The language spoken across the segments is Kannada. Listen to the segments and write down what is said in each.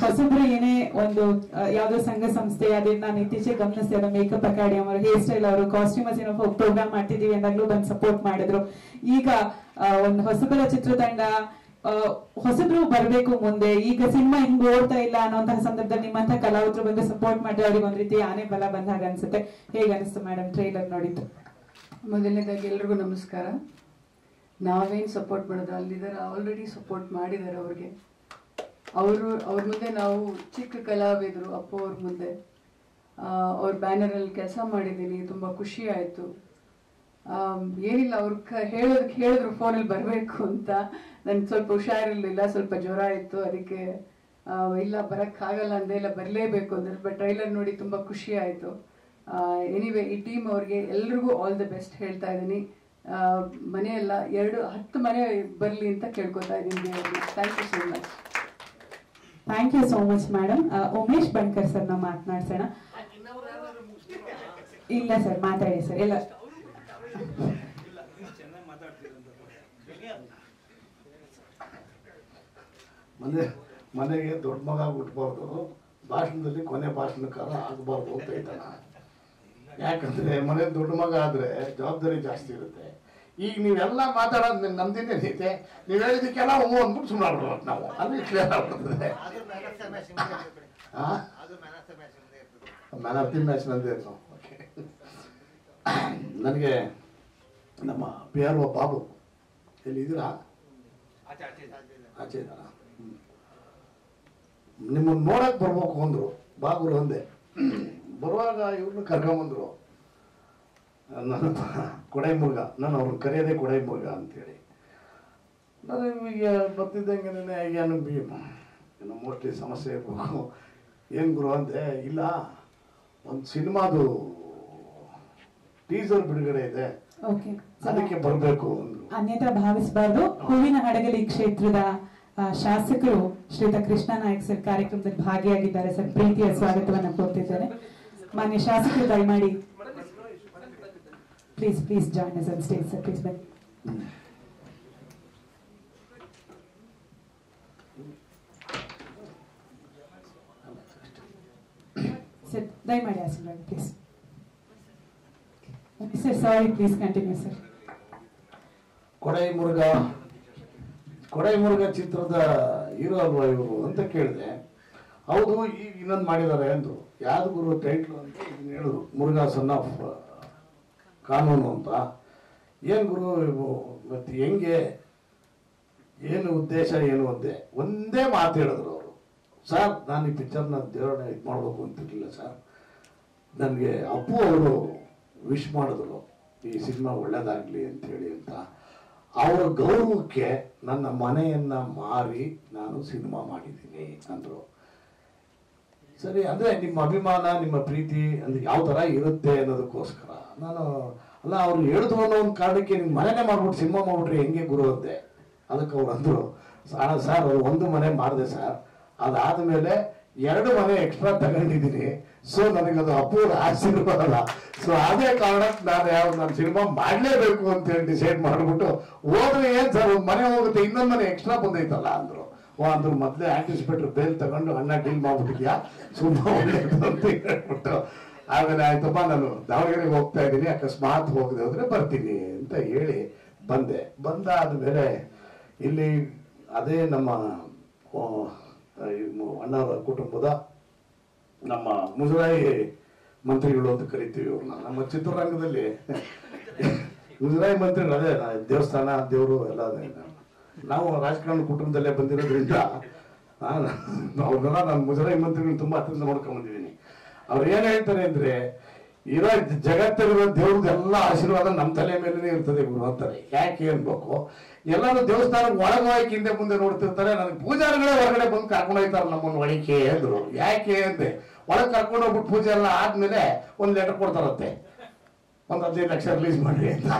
ಹೊಸಬ್ರು ಏನೇ ಒಂದು ಯಾವ್ದೋ ಸಂಘ ಸಂಸ್ಥೆ ಅದನ್ನ ನಾನು ಇತ್ತೀಚೆಗೆ ಗಮನಿಸ್ತಾ ಇದ್ದೆ, ಮೇಕಪ್ ಅಕಾಡೆಮಿ ಅವರು, ಹೇರ್ ಸ್ಟೈಲ್ ಅವರು, ಕಾಸ್ಟ್ಯೂಮರ್ಸ್ ಏನೋ ಪ್ರೋಗ್ರಾಮ್ ಮಾಡ್ತಿದೀವಿ ಅಂದಾಗ್ಲೂ ಬಂದು ಸಪೋರ್ಟ್ ಮಾಡಿದ್ರು. ಈಗ ಒಂದು ಹೊಸಬರ ಚಿತ್ರತಂಡ, ಹೊಸಬ್ರು ಬರ್ಬೇಕು ಮುಂದೆ, ಈಗ ಸಿನಿಮಾ ಹಿಂಗ್ ಓಡ್ತಾ ಇಲ್ಲ ಅನ್ನೋಂತಹ ಸಂದರ್ಭದಲ್ಲಿ ನಿಮ್ಮಂತ ಕಲಾವಿದ್ರು ಬಂದು ಸಪೋರ್ಟ್ ಮಾಡಿದ್ರೆ ಅವ್ರಿಗೆ ಒಂದ್ ರೀತಿ ಆನೆ ಬಲ ಬಂದಾಗ ಅನ್ಸುತ್ತೆ. ಹೇಗೆ ಅನಿಸ್ತು ಮೇಡಮ್ ಟ್ರೈಲರ್ ನೋಡಿದ್ದು? ಮೊದಲನೇದಾಗಿ ಎಲ್ರಿಗೂ ನಮಸ್ಕಾರ. ನಾವೇನು ಸಪೋರ್ಟ್ ಮಾಡೋದು, ಅಲ್ಲಿದ್ದಾರೆ ಆಲ್ರೆಡಿ ಸಪೋರ್ಟ್ ಮಾಡಿದ್ದಾರೆ. ಅವ್ರ ಮುಂದೆ ನಾವು ಚಿಕ್ಕ ಕಲಾವಿದರು. ಅಪ್ಪು ಅವ್ರ ಮುಂದೆ ಅವ್ರ ಬ್ಯಾನರಲ್ಲಿ ಕೆಲಸ ಮಾಡಿದ್ದೀನಿ, ತುಂಬ ಖುಷಿ ಆಯಿತು. ಏನಿಲ್ಲ, ಅವ್ರು ಹೇಳಿದ್ರು ಫೋನಲ್ಲಿ ಬರಬೇಕು ಅಂತ. ನನಗೆ ಸ್ವಲ್ಪ ಹುಷಾರಿರಲಿಲ್ಲ, ಸ್ವಲ್ಪ ಜ್ವರ ಇತ್ತು, ಅದಕ್ಕೆ ಇಲ್ಲ ಬರೋಕ್ಕಾಗಲ್ಲ ಅಂದೆ, ಇಲ್ಲ ಬರಲೇಬೇಕು ಅಂದ್ರೆ. ಬಟ್ ಟ್ರೈಲರ್ ನೋಡಿ ತುಂಬ ಖುಷಿ ಆಯಿತು. ಎನಿವೇ ಈ ಟೀಮ್ ಅವ್ರಿಗೆ ಎಲ್ರಿಗೂ ಆಲ್ ದ ಬೆಸ್ಟ್ ಹೇಳ್ತಾ ಇದ್ದೀನಿ. ಮನೆಯೆಲ್ಲ 10 ಮನೆ ಬರಲಿ ಅಂತ ಕೇಳ್ಕೊತಾ ಇದ್ದೀನಿ. Thank you so much. Thank you so much madam. Umesh Bankar sir ನಾವು ಮಾತನಾಡ್ಸೋಣ. ಇಲ್ಲ ಸರ್, ಮಾತಾಡಿ ಸರ್. ಎಲ್ಲ ಮನೆಗೆ ದೊಡ್ಡ ಮಗ ಹುಟ್ಟಬಾರ್ದು, ಭಾಷಣದಲ್ಲಿ ಕೊನೆ ಭಾಷಣಕಾರ ಆಗಬಾರ್ದು ಅಂತ ಇದ್ದಾನ. ಯಾಕಂದ್ರೆ ಮನೆ ದೊಡ್ಡ ಮಗ ಆದ್ರೆ ಜವಾಬ್ದಾರಿ ಜಾಸ್ತಿ ಇರುತ್ತೆ. ಈಗ ನೀವೆಲ್ಲ ಮಾತಾಡೋದು ನಮ್ದೇನೈತೆ, ನೀವು ಹೇಳಿದಕ್ಕೆಲ್ಲ ಹ್ಞೂ ಅಂದ್ಬಿಟ್ಟು ಸುಮ್ಮನೆ ನಾವು ಅಲ್ಲಿ ಕ್ಲಿಯರ್ ಆಗ್ಬಿಡ್ತದೆ. ಮ್ಯಾನ್ ಆಫ್ ದಿ ಮ್ಯಾಚ್ ನಂದೇ. ಓಕೆ, ನನಗೆ ನಮ್ಮ PRO ಬಾಬು ಎಲ್ಲಿದ್ದೀರಾ? ಆಚೆ ಇದ್ದಾರ. ನಿಮ್ಮನ್ನು ನೋಡಕ್ ಬರ್ಬೇಕು ಅಂದ್ರು, ಬಾಗುರು ಅಂದೆ. ಬರುವಾಗ ಇವ್ರನ್ನ ಕರ್ಕೊಂಬಂದ್ರು, ನನ್ನ ಕೊಡೈ ಮುರುಗ. ನಾನು ಅವ್ರನ್ನ ಕರೆಯೋದೇ ಕೊಡೈ ಮುರುಗ ಅಂತೇಳಿ. ನಾನು ಈಗ ಬರ್ತಿದ್ದಂಗೆ ಏನು ಮೋಸ್ಟ್ಲಿ ಸಮಸ್ಯೆ ಇರ್ಬೇಕು. ಏನು ಗುರು ಅಂದೆ. ಇಲ್ಲ, ಒಂದು ಸಿನಿಮಾದು ಟೀಸರ್ ಬಿಡುಗಡೆ ಇದೆ, ಅದಕ್ಕೆ ಬರಬೇಕು ಅಂದ್ರು. ಅನ್ಯತಾ ಭಾವಿಸಬಾರ್ದು. ಹೂವಿನ ಹಡಗಲಿ ಕ್ಷೇತ್ರದ ಶಾಸಕರು ಶ್ರೀಯುತ ಕೃಷ್ಣ ನಾಯಕ್ ಸರ್ ಕಾರ್ಯಕ್ರಮದಲ್ಲಿ ಭಾಗಿಯಾಗಿದ್ದಾರೆ. ಸರ್, ಪ್ರೀತಿಯ ಸ್ವಾಗತವನ್ನು ಕೋರ್ತಿದ್ದಾರೆ. ಮಾನ್ಯ ಶಾಸಕರು ದಯಮಾಡಿ please join us on stage sir. Please ಬನ್ನಿ ಸರ್, ದಯಮಾಡಿ ಆಸೀರ್ವಾದ please. Sir, sorry, please continue sir. Kodai Muruga ಚಿತ್ರದ ಹೀರೋ ಅಲ್ವಾ ಇವರು ಅಂತ ಕೇಳಿದೆ. ಹೌದು, ಈಗ ಇನ್ನೊಂದು ಮಾಡಿದ್ದಾರೆ ಅಂದ್ರು. ಯಾವ್ದು ಗುರು ಟೈಟ್ಲು ಅಂತ ಇದನ್ನ ಹೇಳಿದ್ರು, ಮುರುಘಾ ಸನ್ ಆಫ್ ಕಾನೂನು ಅಂತ. ಏನು ಗುರು ಮತ್ತೆ ಹೆಂಗೆ, ಏನು ಉದ್ದೇಶ, ಏನು ಒಂದೇ ಮಾತು ಹೇಳಿದ್ರು ಅವರು. ಸರ್, ನಾನು ಈ ಪಿಕ್ಚರ್ನ ದೇವರನ್ನ ಇದು ಮಾಡಬೇಕು ಅಂತಿರ್ಲಿಲ್ಲ ಸರ್. ನನಗೆ ಅಪ್ಪು ಅವರು ವಿಶ್ ಮಾಡಿದ್ರು ಈ ಸಿನಿಮಾ ಒಳ್ಳೇದಾಗ್ಲಿ ಅಂತೇಳಿ ಅಂತ. ಅವರ ಗೌರವಕ್ಕೆ ನನ್ನ ಮನೆಯನ್ನ ಮಾರಿ ನಾನು ಸಿನಿಮಾ ಮಾಡಿದ್ದೀನಿ ಅಂದ್ರು. ಸರಿ, ಅಂದ್ರೆ ನಿಮ್ಮ ಅಭಿಮಾನ, ನಿಮ್ಮ ಪ್ರೀತಿ ಅಂದ್ರೆ ಯಾವ ತರ ಇರುತ್ತೆ ಅನ್ನೋದಕ್ಕೋಸ್ಕರ ನಾನು ಅಲ್ಲ, ಅವ್ರು ಹೇಳಿದ್ರು ಅನ್ನೋ ಒಂದು ಕಾರಣಕ್ಕೆ ನಿಮ್ಮ ಮನೆನೇ ಮಾಡ್ಬಿಟ್ಟು ಸಿನಿಮಾ ಮಾಡ್ಬಿಟ್ರೆ ಹೆಂಗೆ ಗುರು ಅಂದೆ. ಅದಕ್ಕೆ ಅವ್ರು ಅಂದ್ರು, ಸರ್ ಒಂದು ಮನೆ ಮಾಡಿದೆ ಸರ್, ಅದಾದ್ಮೇಲೆ 2 ಮನೆ ಎಕ್ಸ್ಟ್ರಾ ತಗೊಂಡಿದ್ದೀನಿ. ಸೊ ನನಗದು ಅಪೂರ್ವ ಆಶೀರ್ವಾದ. ಸೊ ಅದೇ ಕಾರಣಕ್ಕೆ ನಾನು ಸಿನಿಮಾ ಮಾಡಲೇಬೇಕು ಅಂತ ಹೇಳಿ ಡಿಸೈಡ್ ಮಾಡಿಬಿಟ್ಟು ಹೋದ್ರೆ ಏನ್ ಸರ್, ಒಂದು ಮನೆ ಹೋಗುತ್ತೆ, ಇನ್ನೊಂದು ಮನೆ ಎಕ್ಸ್ಟ್ರಾ ಬಂದೈತಲ್ಲ ಅಂದ್ರು. ಅಂದ್ರು ಮೊದಲೇ ಆಂಟಿಸಿಪೇಟರ್ ಬೇಲ್ ತಗೊಂಡು ಅಣ್ಣ ಡೀಲ್ ಮಾಡ್ಬಿಟ್ಟಿದ್ಯಾ, ಸುಮ್ಮನೆ ಒಳ್ಳೇದು ಅಂತ ಹೇಳ್ಬಿಟ್ಟು ಆಮೇಲೆ ಆಯ್ತಪ್ಪ ನಾನು ದಾವಣಗೆರೆಗೆ ಹೋಗ್ತಾ ಇದ್ದೀನಿ, ಅಕಸ್ಮಾತ್ ಹೋಗದೆ ಹೋದ್ರೆ ಬರ್ತೀನಿ ಅಂತ ಹೇಳಿ ಬಂದಾದ್ಮೇಲೆ ಇಲ್ಲಿ ಅದೇ ನಮ್ಮ ಅಣ್ಣವರ ಕುಟುಂಬದ ನಮ್ಮ ಮುಜರಾಯಿ ಮಂತ್ರಿಗಳು ಅಂತ ಕರಿತೀವಿ ಇವ್ರನ್ನ. ನಮ್ಮ ಚಿತ್ರರಂಗದಲ್ಲಿ ಮುಜರಾಯಿ ಮಂತ್ರಿಗಳು ಅದೇ ದೇವಸ್ಥಾನ, ದೇವರು ಎಲ್ಲ ನಾವು ರಾಜಕಾರಣ ಕುಟುಂಬದಲ್ಲೇ ಬಂದಿರೋದ್ರಿಂದ ಅವ್ರನ್ನೆಲ್ಲ ನಾನು ಮುಜರಾಯಿ ಮಂತ್ರಿಗಳನ್ನ ತುಂಬಾ ಹತ್ತಿರದಿಂದ ನೋಡ್ಕೊಂಡ್ ಬಂದಿದ್ದೀನಿ. ಅವ್ರು ಏನ್ ಹೇಳ್ತಾರೆ ಅಂದ್ರೆ, ಇರೋ ಜಗತ್ತಿರುವ ದೇವ್ರದೆಲ್ಲ ಆಶೀರ್ವಾದ ನಮ್ಮ ತಲೆ ಮೇಲೇ ಇರ್ತದೆ ಗುರು ಅಂತಾರೆ. ಯಾಕೆ ಅನ್ಬೇಕು, ಎಲ್ಲರೂ ದೇವಸ್ಥಾನಕ್ಕೆ ಒಳಗೆ ಹೋಗಿ ಹಿಂದೆ ಮುಂದೆ ನೋಡ್ತಿರ್ತಾರೆ, ನನಗೆ ಪೂಜಾರಿಗಳೇ ಹೊರಗಡೆ ಬಂದು ಕರ್ಕೊಂಡು ಹೋಗ್ತಾರೆ ನಮ್ಮನ್ನು ಒಳಗೆ ಅಂದ್ರು. ಯಾಕೆ ಅಂದೆ, ಒಳಗೆ ಕರ್ಕೊಂಡು ಹೋಗ್ಬಿಟ್ಟು ಪೂಜೆ ಎಲ್ಲ ಆದ್ಮೇಲೆ ಒಂದು ಲೆಟರ್ ಕೊಡ್ತಾರತ್ತೆ, ಒಂದು 15 ಲಕ್ಷ ರಿಲೀಸ್ ಮಾಡ್ರಿ ಅಂತ.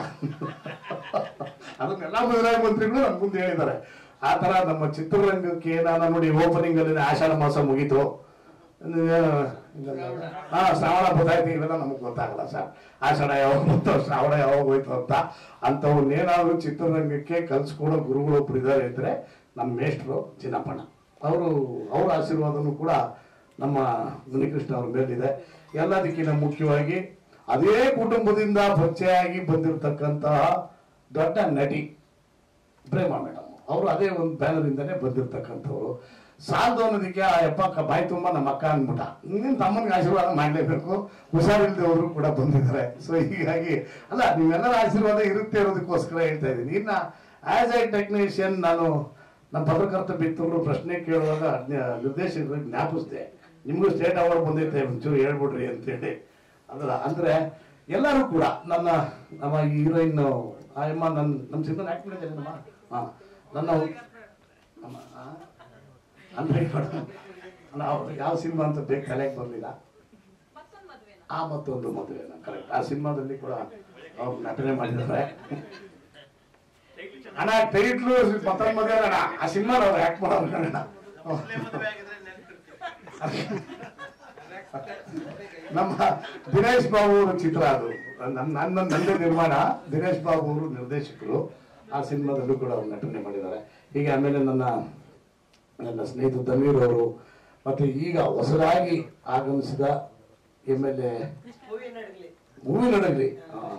ಅದನ್ನೆಲ್ಲ ಮುಜರಾಯಿ ಮಂತ್ರಿಗಳು ನನ್ ಮುಂದೆ ಹೇಳಿದ್ದಾರೆ. ಆ ತರ ನಮ್ಮ ಚಿತ್ರರಂಗಕ್ಕೆ ನಾನು ನೋಡಿ ಓಪನಿಂಗ್ ಅಲ್ಲಿ ಆಷಾಢ ಮಾಸ ಮುಗೀತು, ಶ್ರಾವಣ ಬದಾಯ್ತು, ಇವೆಲ್ಲ ನಮಗ್ ಗೊತ್ತಾಗಲ್ಲ ಸರ್. ಆಷಾಢ ಯಾವಾಗ ಬಂತು, ಶ್ರಾವಣ ಯಾವಾಗ ಹೋಯ್ತು ಅಂತ. ಅಂಥವ್ರನ್ನೇನಾದ್ರು ಚಿತ್ರರಂಗಕ್ಕೆ ಕಲ್ಸ್ಕೊಡೋ ಗುರುಗಳೊಬ್ರು ಇದ್ದಾರೆ ಇದ್ರೆ ನಮ್ಮ ಮೇಷ್ಟ್ರು ಚಿನ್ನಪ್ಪಣ್ಣ. ಅವ್ರ ಆಶೀರ್ವಾದನೂ ಕೂಡ ನಮ್ಮ ಮುನಿಕೃಷ್ಣ ಅವ್ರ ಮೇಲಿದೆ. ಎಲ್ಲದಕ್ಕಿಂತ ಮುಖ್ಯವಾಗಿ ಅದೇ ಕುಟುಂಬದಿಂದ ಪರಿಚಯ ಆಗಿ ಬಂದಿರತಕ್ಕಂತಹ ದೊಡ್ಡ ನಟಿ ಪ್ರೇಮ ಮೇಡಮ್ ಅವರು ಅದೇ ಒಂದು ಬ್ಯಾನರ್ ಇಂದಾನೆ ಬಂದಿರತಕ್ಕಂಥವ್ರು. ಸಾಲದು ಅನ್ನೋದಕ್ಕೆ ಆ ಯಪ್ಪ ಬಾಯಿ ತುಂಬ ನಮ್ಮ ಅಕ್ಕ ಅಂದ್ಬಿಟ್ಟ, ನಿನ್ನ ತಮ್ಮನಿಗೆ ಆಶೀರ್ವಾದ ಮಾಡಲೇಬೇಕು, ಹುಷಾರಿಲ್ಲದೆ ಅವರು ಕೂಡ ಬಂದಿದ್ದಾರೆ. ಸೊ ಹೀಗಾಗಿ ಅಲ್ಲ, ನಿಮ್ಮೆಲ್ಲರ ಆಶೀರ್ವಾದ ಇರುತ್ತೆ ಅನ್ನೋದಕ್ಕೋಸ್ಕರ ಹೇಳ್ತಾ ಇದ್ದೀನಿ. ಇನ್ನ ಆಸ್ ಎ ಟೆಕ್ನಿಷಿಯನ್ ನಾನು ನಮ್ಮ ಪತ್ರಕರ್ತ ಬಿತ್ತೂರು ಪ್ರಶ್ನೆ ಕೇಳುವಾಗ ನಿರ್ದೇಶಕರಿಗೆ ಜ್ಞಾಪಿಸಿದೆ, ನಿಮಗೂ ಸ್ಟೇಟ್ ಅವಾರ್ಡ್ ಬಂದೈತೆ ಒಂಚೂರು ಹೇಳ್ಬಿಡ್ರಿ ಅಂತೇಳಿ. ಅಂದ್ರೆ ಎಲ್ಲರೂ ಕೂಡ ನಮ್ಮ ಹೀರೋಯಿನ್ ಅಮ್ಮ ನಮ್ಮ ಸಿನಿಮಾ ಆಕ್ಟ್ ಮಾಡಿದ್ದೇನೆ. ನನ್ನ ಅಂದ್ರೆ ಯಾವ ಸಿನಿಮಾ ಅಂತ ಬೇಗ ತಲೆಗೆ ಬರಲಿಲ್ಲ. ಮತ್ತೊಂದು ಮದುವೆ ಕರೆಕ್ಟ್. ಆ ಸಿನಿಮಾದಲ್ಲಿ ಕೂಡ ಅವ್ರು ನಟನೆ ಮಾಡಿದ್ದಾರೆ. ಅಣ್ಣ ಟೈಟ್ಲು ಮತ್ತೊಂದು ಮದುವೆ ಅಣ್ಣ, ಆ ಸಿನಿಮಾ ಅವ್ರು ಆಕ್ಟ್ ಮಾಡೋರು ಅಣ್ಣ. ನಮ್ಮ ದಿನೇಶ್ ಬಾಬು ಅವರ ಚಿತ್ರ ಅದು, ನಂದೇ ನಿರ್ಮಾಣ, ದಿನೇಶ್ ಬಾಬು ಅವರು ನಿರ್ದೇಶಕರು. ಆ ಸಿನಿಮಾದಲ್ಲೂ ಕೂಡ ಅವ್ರು ನಟನೆ ಮಾಡಿದ್ದಾರೆ. ಹೀಗೆ ಆಮೇಲೆ ನನ್ನ ಸ್ನೇಹಿತ ದಮೀರ್ ಅವರು, ಮತ್ತೆ ಈಗ ಹೊಸದಾಗಿ ಆಗಮಿಸಿದ MLA ಮೂವಿ ನಡಗಲಿ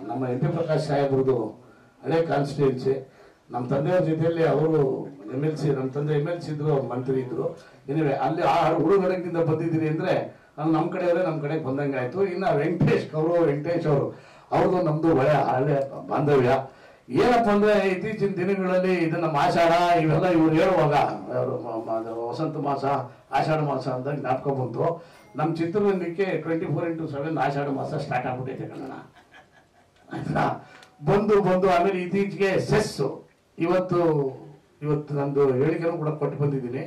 ನಮ್ಮ MP ಪ್ರಕಾಶ್ ಸಾಹೇಬ್ರದ್ದು ಹಳೆ ಕಾನ್ಸ್ಟಿಟ್ಯೂನ್ಸಿ. ನಮ್ಮ ತಂದೆಯವ್ರ ಜೊತೆಯಲ್ಲಿ ಅವರು MLC, ನಮ್ಮ ತಂದೆ MLC ಇದ್ರು, ಅವ್ರು ಮಂತ್ರಿ ಇದ್ರು. ಏನಿವೆ ಅಲ್ಲಿ ಆ ಹುಡುಗಡಗಿಂದ ಬಂದಿದ್ದೀರಿ ಅಂದ್ರೆ ನಮ್ಮ ಕಡೆಯವರೇ ನಮ್ಮ ಕಡೆಗೆ ಬಂದಂಗೆ ಆಯ್ತು. ಇನ್ನು ಕೌರವ್ ವೆಂಕಟೇಶ್ ಅವರು, ಅವ್ರದ್ದು ನಮ್ದು ಹಳೆ ಬಾಂಧವ್ಯ. ಏನಪ್ಪ ಅಂದ್ರೆ ಇತ್ತೀಚಿನ ದಿನಗಳಲ್ಲಿ ಇದನ್ನ ಆಷಾಢ ಇವೆಲ್ಲ ಇವ್ರು ಹೇಳುವಾಗ ವಸಂತ ಮಾಸ ಆಷಾಢ ಮಾಸ ಅಂತ ಜ್ಞಾಪಕ ಬಂತು. ನಮ್ಮ ಚಿತ್ರರಂಗಕ್ಕೆ 24x7 ಆಷಾಢ ಮಾಸ ಸ್ಟಾರ್ಟ್ ಆಗ್ಬಿಟ್ಟೈತೆ ಕನ್ನಡ ಆಯ್ತಾ. ಬಂದು ಆಮೇಲೆ ಇತ್ತೀಚೆಗೆ ಸೆಸ್ಸು ಇವತ್ತು ನಂದು ಹೇಳಿಕೆನೂ ಕೂಡ ಕೊಟ್ಟು ಬಂದಿದ್ದೀನಿ.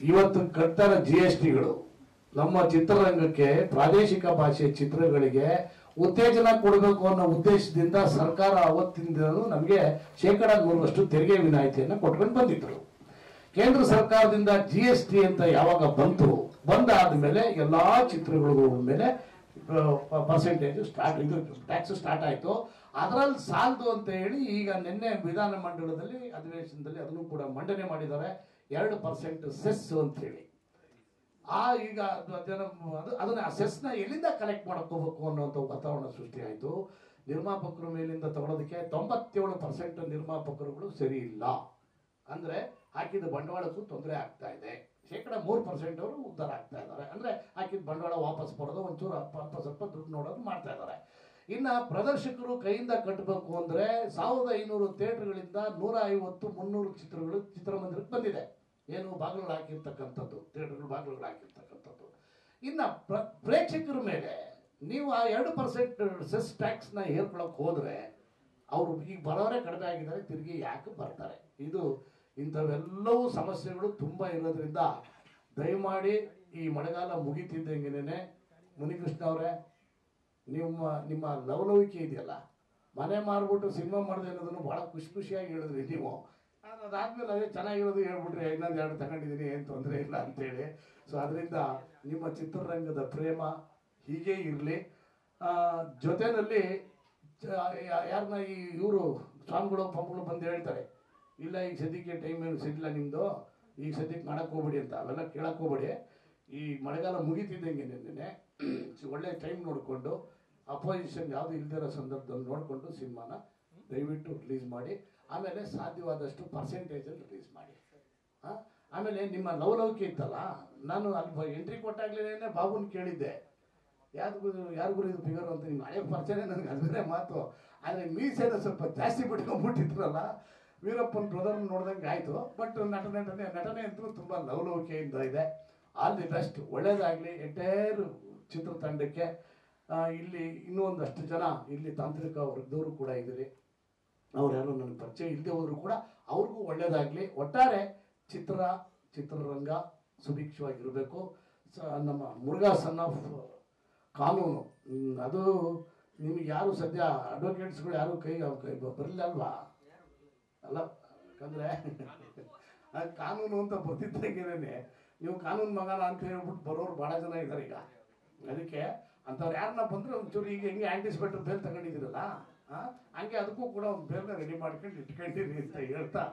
ಇವತ್ತು ಕಟ್ಟಾರ GSTಗಳು ನಮ್ಮ ಚಿತ್ರರಂಗಕ್ಕೆ, ಪ್ರಾದೇಶಿಕ ಭಾಷೆ ಚಿತ್ರಗಳಿಗೆ ಉತ್ತೇಜನ ಕೊಡಬೇಕು ಅನ್ನೋ ಉದ್ದೇಶದಿಂದ ಸರ್ಕಾರ ಅವತ್ತಿಂದಲೂ ನಮಗೆ 100% ತೆರಿಗೆ ವಿನಾಯಿತಿಯನ್ನು ಕೊಟ್ಕೊಂಡು ಬಂದಿದ್ರು. ಕೇಂದ್ರ ಸರ್ಕಾರದಿಂದ GST ಅಂತ ಯಾವಾಗ ಬಂದಾದ್ಮೇಲೆ ಎಲ್ಲಾ ಚಿತ್ರಗಳಿಗೂ ಮೇಲೆ ಪರ್ಸೆಂಟೇಜ್ ಟ್ಯಾಕ್ಸ್ ಸ್ಟಾರ್ಟ್ ಆಯ್ತು. ಅದರಲ್ಲಿ ಸಾಲದು ಅಂತ ಹೇಳಿ ಈಗ ನಿನ್ನೆ ವಿಧಾನ ಮಂಡಲದಲ್ಲಿ ಅಧಿವೇಶನದಲ್ಲಿ ಅದನ್ನು ಕೂಡ ಮಂಡನೆ ಮಾಡಿದ್ದಾರೆ. 2% ಸೆಸ್ ಅಂತ ಹೇಳಿ. ಈಗ ಅದನ್ನ ಸೆಸ್ನ ಎಲ್ಲಿಂದ ಕಲೆಕ್ಟ್ ಮಾಡ್ಕೋಬೇಕು ಅನ್ನೋಂಥ ವಾತಾವರಣ ಸೃಷ್ಟಿ ಆಯ್ತು. ನಿರ್ಮಾಪಕರ ಮೇಲಿಂದ ತಗೊಳ್ಳೋದಕ್ಕೆ 97% ನಿರ್ಮಾಪಕರುಗಳು ಸರಿ ಇಲ್ಲ. ಅಂದ್ರೆ ಹಾಕಿದ ಬಂಡವಾಳಕ್ಕೂ ತೊಂದರೆ ಆಗ್ತಾ ಇದೆ. 3% ಅವರು ಉದ್ಧಾರ ಆಗ್ತಾ ಇದ್ದಾರೆ. ಅಂದ್ರೆ ಹಾಕಿದ ಬಂಡವಾಳ ವಾಪಸ್ ಬರೋದು, ಒಂಚೂರು ಸ್ವಲ್ಪ ದುಡ್ಡು ನೋಡೋದು ಮಾಡ್ತಾ ಇದ್ದಾರೆ. ಇನ್ನ ಪ್ರದರ್ಶಕರು ಕೈಯಿಂದ ಕಟ್ಟಬೇಕು ಅಂದ್ರೆ 1500 ಥಿಯೇಟರ್ಗಳಿಂದ 150-300 ಚಿತ್ರಗಳು ಚಿತ್ರಮಂದಿರಕ್ಕೆ ಬಂದಿದೆ. ಏನು ಬಾಗಿಲುಗಳು ಹಾಕಿರ್ತಕ್ಕಂಥದ್ದು, ಥಿಯೇಟರ್ಗಳು ಬಾಗಿಲುಗಳು ಹಾಕಿರ್ತಕ್ಕಂಥದ್ದು. ಇನ್ನ ಪ್ರೇಕ್ಷಕರ ಮೇಲೆ ನೀವು ಆ 2% ಸೆಸ್ ಟ್ಯಾಕ್ಸ್ ನ ಹೇರ್ಕೊಳಕ್ ಹೋದ್ರೆ ಅವರು ಈಗ ಬರೋರೇ ಕಡಿಮೆ ಆಗಿದ್ದಾರೆ, ತಿರುಗಿ ಯಾಕೆ ಬರ್ತಾರೆ? ಇಂಥವೆಲ್ಲವೂ ಸಮಸ್ಯೆಗಳು ತುಂಬಾ ಇರೋದ್ರಿಂದ ದಯಮಾಡಿ ಈ ಮಳೆಗಾಲ ಮುಗಿತಿದ್ದಂಗೆನೆ ಮುನಿಕೃಷ್ಣ ಅವರೇ, ನಿಮ್ಮ ಲವಲವಿಕೆ ಇದೆಯಲ್ಲ, ಮನೆ ಮಾರ್ಬಿಟ್ಟು ಸಿನಿಮಾ ಮಾಡಿದೆ ಅನ್ನೋದನ್ನು ಬಹಳ ಖುಷಿಯಾಗಿ ಹೇಳಿದ್ರಿ ನೀವು. ಅದಾದ್ಮೇಲೆ ಅದೇ ಚೆನ್ನಾಗಿರೋದು ಹೇಳ್ಬಿಟ್ರಿ, ಇನ್ನೊಂದು 2 ತಗೊಂಡಿದ್ದೀನಿ, ಏನು ತೊಂದರೆ ಇಲ್ಲ ಅಂತೇಳಿ. ಸೊ ಅದರಿಂದ ನಿಮ್ಮ ಚಿತ್ರರಂಗದ ಪ್ರೇಮ ಹೀಗೆ ಇರಲಿ. ಜೊತೆಯಲ್ಲಿ ಯಾರನ್ನ ಇವರು ಸ್ವಾಮಿಗಳು ಪಂಪಗಳು ಬಂದು ಹೇಳ್ತಾರೆ, ಇಲ್ಲ ಈಗ ಸದ್ಯಕ್ಕೆ ಟೈಮ್ ಏನು ಸಿಗ್ಲಿಲ್ಲ ನಿಮ್ಮದು, ಈಗ ಸದ್ಯಕ್ಕೆ ಮಾಡಕ್ಕೆ ಹೋಗ್ಬೇಡಿ ಅಂತ, ಅವೆಲ್ಲ ಕೇಳಕ್ಕೆ ಹೋಗ್ಬೇಡಿ. ಈ ಮಳೆಗಾಲ ಮುಗಿತಿದ್ದಂಗೆ ನಿನ್ನೆ ಒಳ್ಳೆ ಟೈಮ್ ನೋಡಿಕೊಂಡು, ಅಪೋಸಿಷನ್ ಯಾವುದು ಇಲ್ದಿರೋ ಸಂದರ್ಭದಲ್ಲಿ ನೋಡಿಕೊಂಡು ಸಿನಿಮಾನ ದಯವಿಟ್ಟು ರಿಲೀಸ್ ಮಾಡಿ. ಆಮೇಲೆ ಸಾಧ್ಯವಾದಷ್ಟು ಪರ್ಸೆಂಟೇಜಲ್ಲಿ ರಿಲೀಸ್ ಮಾಡಿ. ಆಮೇಲೆ ನಿಮ್ಮ ಲವಲವಿಕೆ ಇತ್ತಲ್ಲ, ನಾನು ಅಲ್ಲಿ ಎಂಟ್ರಿ ಕೊಟ್ಟಾಗ್ಲೇ ಬಾಬುನ ಕೇಳಿದ್ದೆ, ಯಾರಿಗೂ ಇದು ಫಿಗರ್ ಅಂತ. ನಿಮ್ಮ ಹಳೆ ಪರಿಚಯ ನನಗೆ ಅದನ್ನೇ ಮಾತು. ಆದರೆ ಮೀಸೆನ ಸ್ವಲ್ಪ ಜಾಸ್ತಿ ಬಿಟ್ಕೊಂಡ್ಬಿಟ್ಟಿದ್ರಲ್ಲ, ವೀರಪ್ಪನ ಬ್ರದರ್ ನೋಡ್ದಂಗೆ ಆಯಿತು. ಬಟ್ ನಟನೆ ಅಂತೂ ತುಂಬ ಲವಲವಿಕೆಯಿಂದ ಇದೆ. ಆಲ್ ದಿ ಬೆಸ್ಟ್, ಒಳ್ಳೇದಾಗಲಿ ಎಂಟೈರ್ ಚಿತ್ರತಂಡಕ್ಕೆ. ಇಲ್ಲಿ ಇನ್ನೂ ಒಂದಷ್ಟು ಜನ ಇಲ್ಲಿ ತಾಂತ್ರಿಕ ವರ್ಗದವರು ಕೂಡ ಇದ್ದೀರಿ, ಅವ್ರು ಯಾರು ನನಗೆ ಪರಿಚಯ ಇಲ್ಲದೆ ಹೋದ್ರು ಕೂಡ ಅವ್ರಿಗೂ ಒಳ್ಳೇದಾಗಲಿ. ಒಟ್ಟಾರೆ ಚಿತ್ರರಂಗ ಸುಭಿಕ್ಷವಾಗಿರಬೇಕು. ನಮ್ಮ ಮುರುಘಾ ಸನ್ ಆಫ್ ಕಾನೂನು ಅದು ನಿಮಗೆ ಯಾರು ಸದ್ಯ ಅಡ್ವೊಕೇಟ್ಸ್ಗಳು ಯಾರು ಕೈ ಬರಲಿಲ್ಲ ಅಲ್ವಾ? ಅಲ್ಲ, ಯಾಕಂದ್ರೆ ಕಾನೂನು ಅಂತ ಬರ್ತಿದ್ದಂಗೆನೆ ನೀವು ಕಾನೂನು ಮಗನ ಅಂತ ಹೇಳ್ಬಿಟ್ಟು ಬರೋರು ಬಹಳ ಜನ ಇದ್ದಾರೆ ಈಗ. ಅದಕ್ಕೆ ಅಂಥವ್ರು ಯಾರನ್ನ ಬಂದ್ರೆ ಒಂಚೂರು ಈಗ ಹೆಂಗೆ ಆಂಟಿಸಿಪೇಟರ್ ಬೇಲ್ ತಗೊಂಡಿದ್ದೀರಲ್ಲ, ಹಂಗೆ ಅದಕ್ಕೂ ಕೂಡ ಒಂದು ಬೇಲ್ನ ರೆಡಿ ಮಾಡ್ಕೊಂಡು ಇಟ್ಕೊಂಡಿರಿ ಅಂತ ಹೇಳ್ತಾ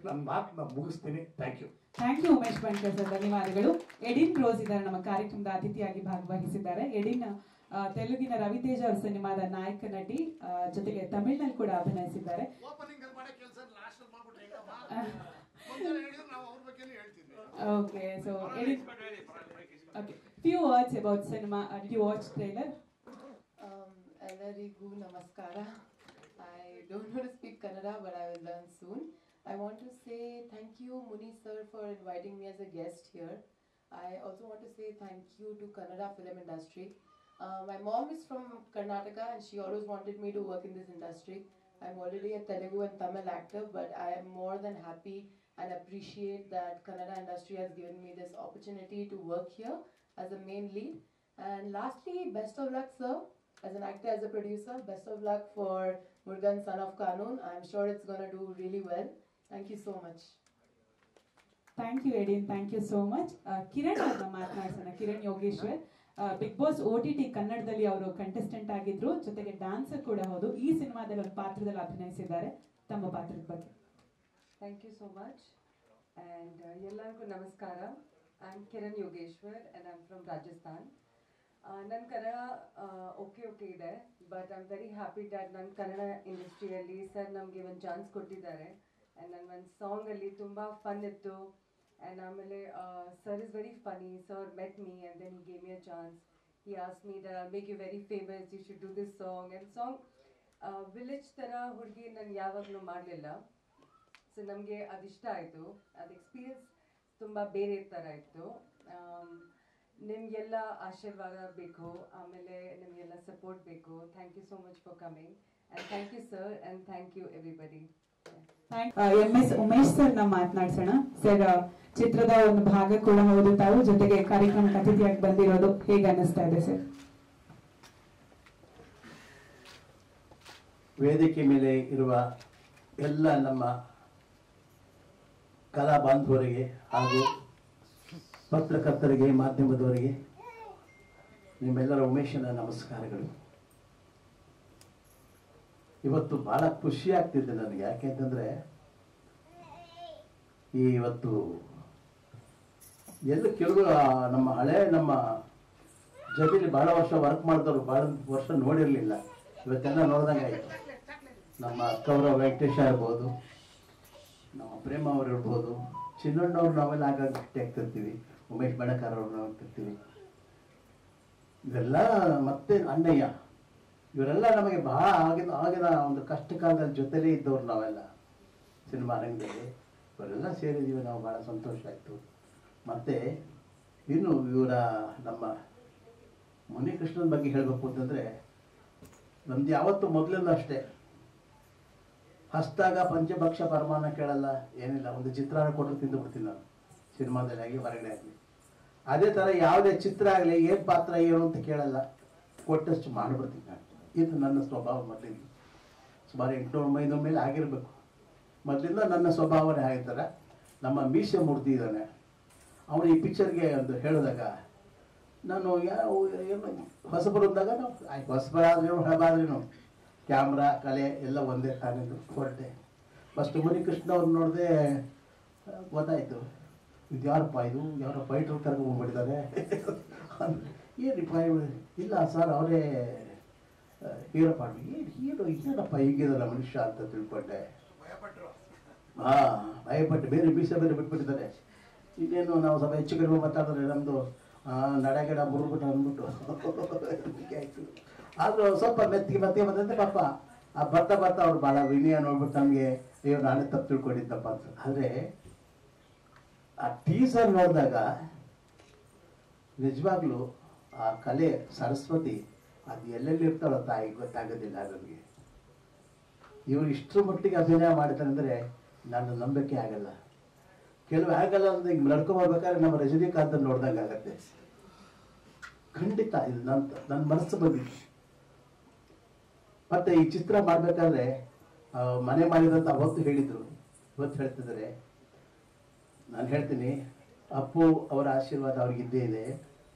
ನನ್ನ ಮಾತನ್ನ ಮುಗಿಸ್ತೀನಿ. Thank you. Thank you Umesh Bandkar sir, ಧನ್ಯವಾದಗಳು. ಎಡಿನ್ ರೋಸ್ ಇದ್ದಾರೆ ನಮ್ಮ ಕಾರ್ಯಕ್ರಮದ ಅತಿಥಿಯಾಗಿ ಭಾಗವಹಿಸಿದ್ದಾರೆ. ಎಡಿನ್ ತೆಲುಗಿನ ರವಿತೇಜ ಅವರ ಸಿನಿಮಾದ ನಾಯಕ ನಟಿ, ಜೊತೆಗೆ ತಮಿಳಿನಲ್ಲಿ ಕೂಡ ಅಭಿನಯಿಸಿದ್ದಾರೆ. Okay, so Edin, okay, few words about cinema. Did you watch trailer? Ellarigu namaskara. I don't know to speak Kannada, but I will learn soon. I want to say thank you, Muni sir, for inviting me as a guest here. I also want to say thank you to Kannada film industry. My mom is from Karnataka and she always wanted me to work in this industry. I'm already a Telugu and Tamil actor, but I am more than happy and appreciate that Kannada industry has given me this opportunity to work here as a main lead. And lastly, best of luck, sir. As an actor, as a producer, best of luck for Murugan Son of Kanun. I'm sure it's going to do really well. Thank you so much. Thank you, Edin. Thank you so much. Kiran ಅವ್ರನ್ನ ಮಾತನಾಡ್ಸೋಣ. Kiran Yogeshwar Bigg Boss OTT ಕನ್ನಡದಲ್ಲಿ ಅವರು ಕಂಟೆಸ್ಟೆಂಟ್ ಆಗಿದ್ರು, ಜೊತೆಗೆ ಡ್ಯಾನ್ಸರ್ ಕೂಡ ಹೌದು. ಈ ಸಿನಿಮಾದಲ್ಲಿ ಒಂದು ಪಾತ್ರದಲ್ಲಿ ಅಭಿನಯಿಸಿದ್ದಾರೆ. ತಮ್ಮ ಪಾತ್ರದ ಬಗ್ಗೆ. Thank you so much. And ಎಲ್ಲರಿಗೂ ನಮಸ್ಕಾರ. I'm Kiran Yogeshwar and I'm from Rajasthan. ನನ್ನ ಕನ್ನಡ ಓಕೆ ಇದೆ, but I am very happy that ನನ್ನ ಕನ್ನಡ ಇಂಡಸ್ಟ್ರಿಯಲ್ಲಿ ಸರ್ ನಮಗೆ ಒಂದು ಚಾನ್ಸ್ ಕೊಟ್ಟಿದ್ದಾರೆ. ಆ್ಯಂಡ್ ನನ್ನ ಒಂದು ಸಾಂಗಲ್ಲಿ ತುಂಬ ಫನ್ ಇತ್ತು. ಆ್ಯಂಡ್ ಆಮೇಲೆ sir is very funny. Sir met me and then he gave me a chance. He ask me the make you very famous, you should do this song. And song village ಥರ ಹುಡುಗಿ ನಾನು ಯಾವಾಗಲೂ ಮಾಡಲಿಲ್ಲ. ಸೊ ನಮಗೆ ಅದಿಷ್ಟ ಆಯಿತು. ಅದು ಎಕ್ಸ್ಪೀರಿಯನ್ಸ್ ತುಂಬ ಬೇರೆ ಥರ ಇತ್ತು. ನಿಮಗೆಲ್ಲ ಆಶೀರ್ವಾದ ಬೇಕು, ಆಮೇಲೆ ನಿಮಗೆಲ್ಲ ಸಪೋರ್ಟ್ ಬೇಕು. Thank you so much for coming and thank you sir and thank you everybody. MS Umesh sir ನ ಮಾತನಾಡ್ಸೋಣ. ಸರ್, ಚಿತ್ರದ ಒಂದು ಭಾಗ ಕೂಡ ಹೌದು ತಾವು, ಜೊತೆಗೆ ಕಾರ್ಯಕ್ರಮಕ್ಕೆ ಅತಿಥಿಯಾಗಿ ಬಂದಿರೋದು ಹೇಗೆ ಅನ್ನಿಸ್ತಾ ಇದೆ ಸರ್? ವೇದಿಕೆ ಮೇಲೆ ಇರುವ ಎಲ್ಲ ನಮ್ಮ ಕಲಾ ಬಾಂಧವರಿಗೆ ಹಾಗೂ ಪತ್ರಕರ್ತರಿಗೆ, ಮಾಧ್ಯಮದವರಿಗೆ ನಿಮ್ಮೆಲ್ಲರ ಉಮೇಶನ ನಮಸ್ಕಾರಗಳು. ಇವತ್ತು ಬಹಳ ಖುಷಿ ಆಗ್ತಿದೆ ನನಗೆ. ಯಾಕೆಂತಂದರೆ ಇವತ್ತು ಎಲ್ಲ ಕೆಲವು ನಮ್ಮ ಜೊತೆಲಿ ಭಾಳ ವರ್ಷ ವರ್ಕ್ ಮಾಡಿದವರು ಭಾಳ ವರ್ಷ ನೋಡಿರಲಿಲ್ಲ. ಇವತ್ತೆಲ್ಲ ನೋಡ್ದಂಗೆ ಆಯಿತು. ನಮ್ಮ ಕೌರವ ವೆಂಕಟೇಶ ಇರ್ಬೋದು, ನಮ್ಮ ಪ್ರೇಮ ಅವ್ರು ಇರ್ಬೋದು, ಚಿನ್ನಣ್ಣವ್ರು ನಾವೆಲ್ಲ ಆಗಾಗ ಭೇಟಿ ಆಗ್ತಿರ್ತೀವಿ, ಉಮೇಶ್ ಬಣಕಾರ್ ಅವ್ರನ್ನ ಹೋಗ್ತಿರ್ತೀವಿ. ಇವೆಲ್ಲ ಮತ್ತೆ ಅಣ್ಣಯ್ಯ, ಇವರೆಲ್ಲ ನಮಗೆ ಬಹಳ ಆಗಿನ ಒಂದು ಕಷ್ಟ ಕಾಲದಲ್ಲಿ ಜೊತೆಲೇ ಇದ್ದವ್ರು ನಾವೆಲ್ಲ ಸಿನಿಮಾ ರಂಗದಲ್ಲಿ. ಇವರೆಲ್ಲ ಸೇರಿದ್ದೀವಿ ನಾವು, ಭಾಳ ಸಂತೋಷ ಆಯಿತು. ಮತ್ತು ಇನ್ನು ನಮ್ಮ ಮುನಿಕೃಷ್ಣನ ಬಗ್ಗೆ ಹೇಳಬೇಕು ಅಂತಂದರೆ, ನಮ್ದು ಯಾವತ್ತೂ ಮೊದಲೆಲ್ಲ ಅಷ್ಟೇ, ಹಸ್ತಾಗ ಪಂಚಭಕ್ಷ ಪರಮಾನ ಕೇಳಲ್ಲ, ಏನಿಲ್ಲ. ಒಂದು ಚಿತ್ರಾನ್ನ ಕೊಟ್ಟರು ತಿಂದು ಬಿಡ್ತೀನಿ ನಾನು, ಸಿನಿಮಾದಲ್ಲಿ ಆಗಲಿ ಹೊರಗಡೆ ಆಗಲಿ. ಅದೇ ಥರ ಯಾವುದೇ ಚಿತ್ರ ಆಗಲಿ ಏನು ಪಾತ್ರ ಏನು ಅಂತ ಕೇಳಲ್ಲ, ಕೊಟ್ಟಷ್ಟು ಮಾಡಿಬಿಡ್ತೀನಿ ನಾನು. ಇದು ನನ್ನ ಸ್ವಭಾವ. ಮೊದಲಿಂದ ಸುಮಾರು 800-900 ಮೇಲೆ ಆಗಿರಬೇಕು. ಮೊದಲಿಂದ ನನ್ನ ಸ್ವಭಾವನೇ ಆಗಿರ್ತಾರೆ. ನಮ್ಮ ಮೀಸೆ ಮೂರ್ತಿ ಇದ್ದಾನೆ, ಅವನು ಈ ಪಿಕ್ಚರ್ಗೆ ಒಂದು ಹೇಳಿದಾಗ ನಾನು ಏನು ಹೊಸಬರು ಅಂದಾಗ ನಾವು ಹೊಸಬರಾದ್ರೇನು ಹಳಬಾದ್ರೇನು ಕ್ಯಾಮ್ರಾ ಕಲೆ ಎಲ್ಲ ಒಂದೇ ತಾನಿದ್ದು ಹೊರಟೆ. ಫಸ್ಟ್ ಮುನಿಕೃಷ್ಣ ಅವ್ರು ನೋಡಿದೆ, ಗೊತ್ತಾಯಿತು ಇದು ಯಾರಪ್ಪ, ಇದು ಯಾರೋ ಫೈಟ್ರ್ ಕರ್ಕೊಂಡ್ಬಿಟ್ಟಿದ್ದಾರೆ. ಏನಪ್ಪ ಇಲ್ಲ ಸರ್ ಅವರೇ ಹೀರೋ ಪಾಡ್ವಿ. ಏನಪ್ಪ ಹೀಗಿದಲ್ಲ ಮನುಷ್ಯ ಅಂತ ತಿಳ್ಕೊಂಡೆ. ಭಯಪಟ್ಟು ಬೇರೆ ಬೇರೆ ಬಿಟ್ಬಿಟ್ಟಿದ್ದಾರೆ. ಇನ್ನೇನು ನಾವು ಸ್ವಲ್ಪ ಹೆಚ್ಚು ಕಡಿಮೆ ಮಾತಾಡಿದ್ರೆ ನಮ್ಮದು ನಡಗಿಡ ಮುರುಬಿಟ್ಟು ಅಂದ್ಬಿಟ್ಟು ಆಯಿತು. ಆದರೂ ಸ್ವಲ್ಪ ಮೆತ್ತಿಗೆ ಬಂದಂತೆ ಪಾಪ ಬರ್ತಾ ಅವ್ರು ಭಾಳ ವಿನಯ ನೋಡ್ಬಿಟ್ಟು ನಮಗೆ ಅಯ್ಯೋ ನಾನೇ ತಪ್ಪು ತಿಳ್ಕೊಂಡಿದ್ದಪ್ಪ ಅಂತ. ಆದರೆ ಆ ಟೀಸರ್ ನೋಡಿದಾಗ ನಿಜವಾಗ್ಲೂ ಆ ಕಲೆ ಸರಸ್ವತಿ ಅದು ಎಲ್ಲೆಲ್ಲಿ ಇರ್ತಾಳೋ ತಾಯಿ ಗೊತ್ತಾಗೋದಿಲ್ಲ ನನಗೆ. ಇವರು ಇಷ್ಟರ ಮಟ್ಟಿಗೆ ಅಭಿನಯ ಮಾಡ್ತಾರೆ ಅಂದರೆ ನಾನು ನಂಬಿಕೆ ಆಗಲ್ಲ. ಕೆಲವು ಆಗಲ್ಲ ಅಂದ್ರೆ ಹಿಂಗೆ ನಡ್ಕೊಂಬರ್ಬೇಕಾದ್ರೆ ನಮ್ಮ ರಜನಿಕಾಂತ್ ನೋಡ್ದಂಗೆ ಆಗತ್ತೆ. ಖಂಡಿತ ಇದು ನನ್ನ ಮನಸ್ಸು ಬಂದಿತ್ತು. ಮತ್ತೆ ಈ ಚಿತ್ರ ಮಾಡಬೇಕಾದ್ರೆ ಮನೆ ಮಾಡಿದಂತ ಅವತ್ತು ಹೇಳಿದ್ರು, ಇವತ್ತು ಹೇಳ್ತಿದ್ದಾರೆ. ನಾನು ಹೇಳ್ತೀನಿ, ಅಪ್ಪು ಅವರ ಆಶೀರ್ವಾದ ಅವ್ರಿಗೆ ಇದ್ದೇ ಇದೆ,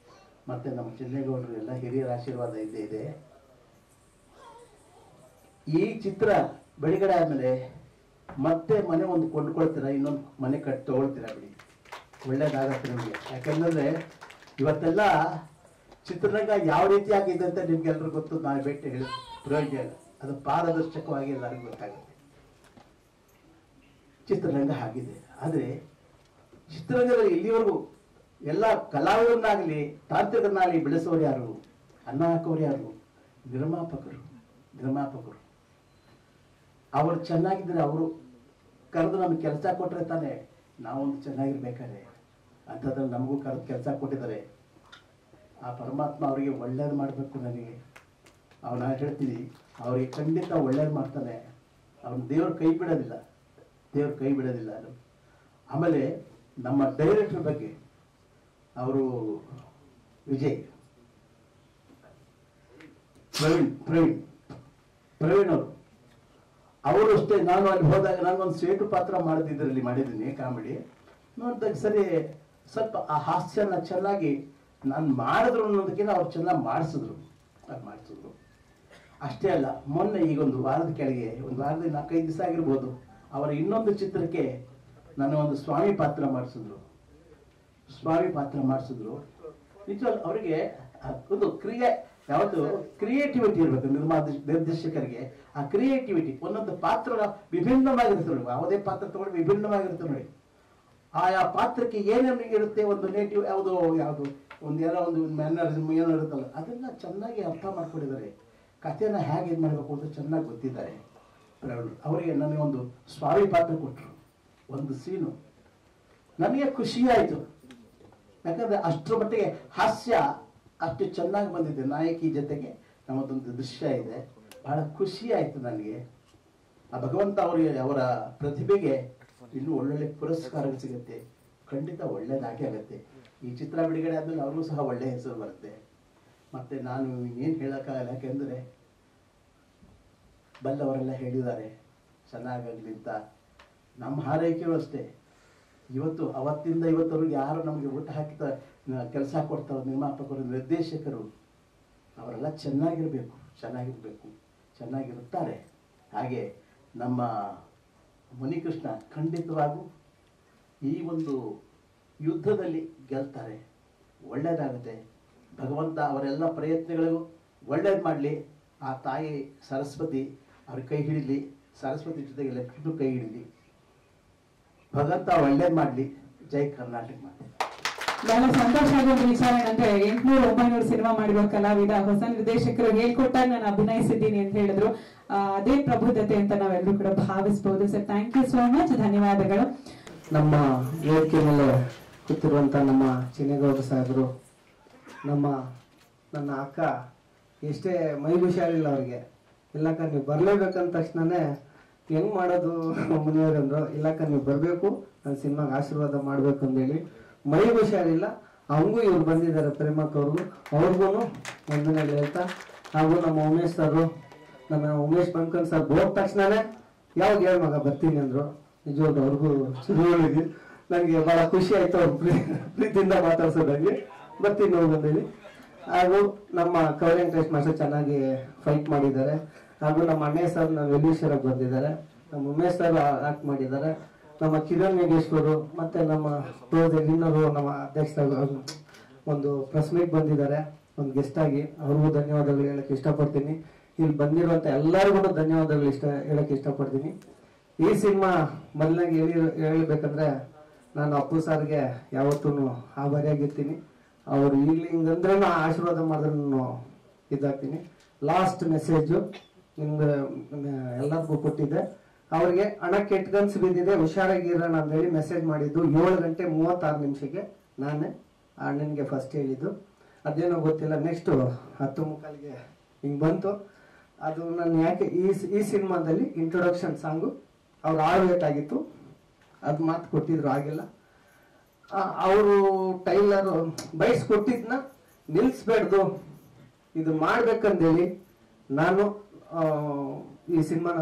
ಮತ್ತೆ ನಮ್ಮ ಚಿನ್ನೇಗೌಡರು ಎಲ್ಲ ಹಿರಿಯರ ಆಶೀರ್ವಾದ ಇದ್ದೇ ಇದೆ. ಈ ಚಿತ್ರ ಬಿಡುಗಡೆ ಆದಮೇಲೆ ಮತ್ತೆ ಮನೆ ಒಂದು ಕೊಂಡ್ಕೊಳ್ತೀರಾ, ಇನ್ನೊಂದು ಮನೆ ಕಟ್ಟಿ ತೊಗೊಳ್ತೀರಾ ಬಿಡಿ, ಒಳ್ಳೇದಾಗತ್ತೆ ನಿಮಗೆ. ಯಾಕಂದ್ರೆ ಇವತ್ತೆಲ್ಲ ಚಿತ್ರರಂಗ ಯಾವ ರೀತಿ ಆಗಿದೆ ಅಂತ ನಿಮ್ಗೆಲ್ರಿಗೂ ಗೊತ್ತು, ನಾನು ಭೇಟಿ ಹೇಳಿ ಪ್ರಯೋಜನ ಇಲ್ಲ. ಅದು ಪಾರದರ್ಶಕವಾಗಿ ಎಲ್ಲರಿಗೂ ಗೊತ್ತಾಗುತ್ತೆ. ಚಿತ್ರರಂಗ ಆಗಿದೆ. ಆದರೆ ಚಿತ್ರರಂಗದಲ್ಲಿ ಇಲ್ಲಿವರೆಗೂ ಎಲ್ಲ ಕಲಾವಿದರನ್ನಾಗಲಿ ತಾಂತ್ರಿಕರನ್ನಾಗಲಿ ಬೆಳೆಸೋರು ಯಾರು, ಅನ್ನ ಹಾಕೋರು ಯಾರು? ನಿರ್ಮಾಪಕರು. ಅವರು ಚೆನ್ನಾಗಿದ್ರೆ ಅವರು ಕರೆದು ನಮ್ಗೆ ಕೆಲಸ ಕೊಟ್ಟರೆ ತಾನೇ ನಾವೊಂದು ಚೆನ್ನಾಗಿರ್ಬೇಕಾದ್ರೆ. ಅಂಥದ್ರಲ್ಲಿ ನಮಗೂ ಕರೆದು ಕೆಲಸ ಕೊಟ್ಟಿದ್ದಾರೆ. ಆ ಪರಮಾತ್ಮ ಅವರಿಗೆ ಒಳ್ಳೇದು ಮಾಡಬೇಕು. ನನಗೆ ನಾನು ಹೇಳ್ತೀನಿ, ಅವರಿಗೆ ಖಂಡಿತ ಒಳ್ಳೇದು ಮಾಡ್ತಾನೆ. ಅವನು ದೇವ್ರ ಕೈ ಬಿಡೋದಿಲ್ಲ. ಆಮೇಲೆ ನಮ್ಮ ಡೈರೆಕ್ಟರ್ ಬಗ್ಗೆ ಅವರು ವಿಜಯ್ ಪ್ರವೀಣ್ ಅವರು ಅಷ್ಟೇ. ನಾನು ಅಲ್ಲಿ ಹೋದಾಗ ನಾನೊಂದು ಸೇಟು ಪಾತ್ರ ಮಾಡಿದ್ದೀನಿ ಕಾಮಿಡಿ ನೋಡಿದಾಗ ಸರಿ ಸ್ವಲ್ಪ ಆ ಹಾಸ್ಯನ ಚೆನ್ನಾಗಿ ನಾನು ಮಾಡಿದ್ರು ಅನ್ನೋದಕ್ಕಿಂತ ಅವ್ರು ಚೆನ್ನಾಗಿ ಮಾಡಿಸಿದ್ರು. ಅಷ್ಟೇ ಅಲ್ಲ, ಮೊನ್ನೆ ಈಗ ಒಂದು ವಾರದ ಕೆಳಗೆ, ಒಂದು ವಾರದಿಂದ 4-5 ದಿವಸ ಆಗಿರ್ಬೋದು, ಅವರ ಇನ್ನೊಂದು ಚಿತ್ರಕ್ಕೆ ನಾನು ಒಂದು ಸ್ವಾಮಿ ಪಾತ್ರ ಮಾಡಿಸಿದ್ರು. ನಿಜವಾಗ್ಲೂ ಅವರಿಗೆ ಒಂದು ಯಾವತ್ತು ಕ್ರಿಯೇಟಿವಿಟಿ ಇರಬೇಕು. ನಿರ್ದೇಶಕರಿಗೆ ಆ ಕ್ರಿಯೇಟಿವಿಟಿ, ಒಂದೊಂದು ಪಾತ್ರ ವಿಭಿನ್ನವಾಗಿರುತ್ತೆ ನೋಡಿ. ಯಾವುದೇ ಪಾತ್ರ ತಗೊಂಡು ವಿಭಿನ್ನವಾಗಿರುತ್ತೆ ನೋಡಿ. ಆಯಾ ಪಾತ್ರಕ್ಕೆ ಏನೇನು ಇರುತ್ತೆ, ಒಂದು ನೇಟಿವ್ ಯಾವುದು ಒಂದು ಮ್ಯಾನರಿಸಮ್ ಏನೋ ಇರುತ್ತಲ್ಲ, ಅದೆಲ್ಲ ಚೆನ್ನಾಗಿ ಅರ್ಥ ಮಾಡ್ಕೊಂಡಿದ್ದಾರೆ. ಕಥೆನ ಹೇಗೆ ಇದು ಮಾಡಬೇಕು ಅಂತ ಚೆನ್ನಾಗಿ ಗೊತ್ತಿದ್ದಾರೆ. ಅವರಿಗೆ ನನಗೆ ಒಂದು ಸ್ವಾಮಿ ಪಾತ್ರ ಕೊಟ್ಟರು. ಒಂದು ಸೀನು ನನಗೆ ಖುಷಿ ಆಯಿತು. ಯಾಕಂದರೆ ಅಷ್ಟರ ಮಟ್ಟಿಗೆ ಹಾಸ್ಯ ಅಷ್ಟು ಚೆನ್ನಾಗಿ ಬಂದಿದೆ. ನಾಯಕಿ ಜೊತೆಗೆ ನಮ್ಮದೊಂದು ದೃಶ್ಯ ಇದೆ. ಬಹಳ ಖುಷಿ ಆಯಿತು ನನಗೆ. ಆ ಭಗವಂತ ಅವರ ಪ್ರತಿಭೆಗೆ ಇನ್ನೂ ಒಳ್ಳೊಳ್ಳೆ ಪುರಸ್ಕಾರಗಳು ಸಿಗುತ್ತೆ. ಖಂಡಿತ ಒಳ್ಳೇದಾಗಿ ಆಗುತ್ತೆ. ಈ ಚಿತ್ರ ಬಿಡುಗಡೆ ಆದಮೇಲೆ ಅವ್ರಿಗೂ ಸಹ ಒಳ್ಳೆ ಹೆಸರು ಬರುತ್ತೆ. ಮತ್ತು ನಾನು ಏನು ಹೇಳೋಕ್ಕಾಗಲ್ಲ, ಯಾಕೆಂದರೆ ಬಲ್ಲವರೆಲ್ಲ ಹೇಳಿದ್ದಾರೆ ಚೆನ್ನಾಗಾಗಲಿ ಅಂತ. ನಮ್ಮ ಹಾರೈಕೆಯೂ ಅಷ್ಟೇ. ಅವತ್ತಿಂದ ಇವತ್ತವರೆಗೆ ಯಾರು ನಮಗೆ ಊಟ ಹಾಕಿದ ಕೆಲಸ ಕೊಡ್ತಾರೋ ನಿರ್ಮಾಪಕರು, ನಿರ್ದೇಶಕರು, ಅವರೆಲ್ಲ ಚೆನ್ನಾಗಿರುತ್ತಾರೆ. ಹಾಗೆ ನಮ್ಮ ಮುನಿಕೃಷ್ಣ ಖಂಡಿತವಾಗೂ ಈ ಒಂದು ಯುದ್ಧದಲ್ಲಿ ಗೆಲ್ತಾರೆ. ಒಳ್ಳೆಯದಾಗುತ್ತೆ. ಭಗವಂತ ಅವರೆಲ್ಲ ಪ್ರಯತ್ನಗಳಿಗೂ ಒಳ್ಳೇದು ಮಾಡಲಿ. ಆ ತಾಯಿ ಸರಸ್ವತಿ ಅವ್ರ ಕೈ ಹಿಡಿಲಿ. ಸರಸ್ವತಿ ಜೊತೆಗೆ ಲಕ್ಷ್ಮೀ ಕೈ ಹಿಡಿಲಿ. ಭಗವಂತ ಒಳ್ಳೇದು ಮಾಡಲಿ. ಜೈ ಕರ್ನಾಟಕ ಮಾತೆ. ಬಹಳ ಸಂತೋಷ ಆಗೋ ವಿಚಾರ ಏನಂದ್ರೆ 800-900 ಸಿನಿಮಾ ಮಾಡಿರೋ ಕಲಾವಿದ ಹೊಸ ನಿರ್ದೇಶಕರು ಹೇಳ್ಕೊಟ್ಟಾಗ ನಾನು ಅಭಿನಯಿಸಿದ್ದೀನಿ ಅಂತ ಹೇಳಿದ್ರು. ಅದೇ ಪ್ರಬುದ್ಧತೆ ಅಂತ ನಾವೆಲ್ಲರೂ ಕೂಡ ಭಾವಿಸಬಹುದು. Sir, thank you so much. ಧನ್ಯವಾದಗಳು. ನಮ್ಮ ವೇದಿಕೆ ಮೇಲೆ ಕೂತಿರುವಂತ ನಮ್ಮ ಚಿನ್ನೇಗೌಡ ಸಾಹೇಬರು, ನನ್ನ ಅಕ್ಕ ಎಷ್ಟೇ ಮೈ ಹುಷಾರಿಲ್ಲ ಅವ್ರಿಗೆ. ಇಲ್ಲಕ್ಕ ನೀವು ಬರ್ಲೇಬೇಕಂದ ತಕ್ಷಣನೇ ಹೆಂಗ್ ಮಾಡೋದು ಮುನಿಯವರಂದ್ರು. ಇಲ್ಲಕ್ಕ ನೀವು ಬರಬೇಕು, ನನ್ನ ಸಿನಿಮಾಗೆ ಆಶೀರ್ವಾದ ಮಾಡ್ಬೇಕು ಅಂದೇಳಿ. ಮೈ ಹುಷಾರಿಲ್ಲ, ಅವಂಗೂ ಇವ್ರು ಬಂದಿದ್ದಾರೆ, ಪ್ರೇಮಕ್ಕವ್ರಿಗೂ, ಅವ್ರಿಗೂ ಒಂದನೇ ಹೇಳ್ತಾ. ಹಾಗೂ ನಮ್ಮ ಉಮೇಶ್ ಸರ್, ನಮ್ಮ ಉಮೇಶ್ ಬಂಕನ್ ಸರ್ ಹೋದ ತಕ್ಷಣನೇ ಯಾವಾಗ ಹೇಳ ಮಗ ಬರ್ತೀನಿ ಅಂದ್ರು. ನಿಜವಾಗ್ಲೂ ಅವ್ರಿಗೂ ಚುರುವಳಿಗೆ ನನಗೆ ಬಹಳ ಖುಷಿ ಆಯ್ತು. ಅವ್ರು ಪ್ರೀತಿಯಿಂದ ಮಾತಾಡ್ಸೋದಾಗಿ ಬರ್ತೀನಿ ಹೋಗಂದೇಳಿ. ಹಾಗೂ ನಮ್ಮ ಕವರ್ ವೆಂಕಟೇಶ್ ಮಾಸ್ಟರ್ ಚೆನ್ನಾಗಿ ಫೈಟ್ ಮಾಡಿದ್ದಾರೆ. ಹಾಗೂ ನಮ್ಮ ಅಣ್ಣಯ್ಯ ಸರ್ ನಾವು ವೆಲ್ಯೂಶ್ವರಾಗಿ ಬಂದಿದ್ದಾರೆ. ನಮ್ಮ ಉಮೇಶ್ ಸರ್ ಆಕ್ಟ್ ಮಾಡಿದ್ದಾರೆ. ನಮ್ಮ ಕಿರಣ್ ಯೋಗೇಶ್ವರು ಮತ್ತೆ ನಮ್ಮ ಇನ್ನರು ನಮ್ಮ ಅಧ್ಯಕ್ಷ ಒಂದು ಪ್ರೆಸ್ ಮೀಟ್ ಬಂದಿದ್ದಾರೆ ಒಂದು ಗೆಸ್ಟ್ ಆಗಿ. ಅವ್ರಿಗೂ ಧನ್ಯವಾದಗಳು ಹೇಳಕ್ ಇಷ್ಟಪಡ್ತೀನಿ. ಇಲ್ಲಿ ಬಂದಿರುವಂತ ಎಲ್ಲರಿಗೂ ಧನ್ಯವಾದಗಳು ಹೇಳಕ್ ಇಷ್ಟಪಡ್ತೀನಿ. ಈ ಸಿನಿಮಾ ಮೊದಲಾಗಿ ಹೇಳ್ಬೇಕಂದ್ರೆ ನಾನು ಅಪ್ಪು ಸರ್ಗೆ ಯಾವತ್ತೂ ಆಭಾರಿಯಾಗಿರ್ತೀನಿ. ಅವ್ರು ಇಲ್ಲಿ ಹಿಂಗಂದ್ರೆ ಆಶೀರ್ವಾದ ಮಾಡಿದ್ರು ಇದಾಗ್ತೀನಿ. ಲಾಸ್ಟ್ ಮೆಸೇಜು ನಿಮ್ಗೆ ಎಲ್ಲರಿಗೂ ಕೊಟ್ಟಿದ್ದೆ. ಅವ್ರಿಗೆ ಹಣ ಕೆಟ್ಗನ್ಸ್ ಬಿದ್ದಿದೆ, ಹುಷಾರಾಗಿರೋಣ ಅಂತ ಹೇಳಿ ಮೆಸೇಜ್ ಮಾಡಿದ್ದು 7:36 ನಾನೇ ಅಣ್ಣನಿಗೆ ಫಸ್ಟ್ ಹೇಳಿದ್ದು. ಅದೇನೋ ಗೊತ್ತಿಲ್ಲ, ನೆಕ್ಸ್ಟ್ 10:45 ಹಿಂಗೆ ಬಂತು. ಅದು ನಾನು ಯಾಕೆ ಈ ಸಿನಿಮಾದಲ್ಲಿ ಇಂಟ್ರೊಡಕ್ಷನ್ ಸಾಂಗು ಅವ್ರು ಆಡಬೇಕಾಗಿತ್ತು, ಅದು ಮಾತು ಕೊಟ್ಟಿದ್ರು, ಆಗಿಲ್ಲ. ಅವರು ಟೈಲರು ಬಯಸ್ಕೊಟ್ಟಿದ್ನ ನಿಲ್ಲಿಸ್ಬೇಡ್ದು, ಇದು ಮಾಡ್ಬೇಕಂದೇಳಿ ನಾನು ಈ ಸಿನಿಮಾನ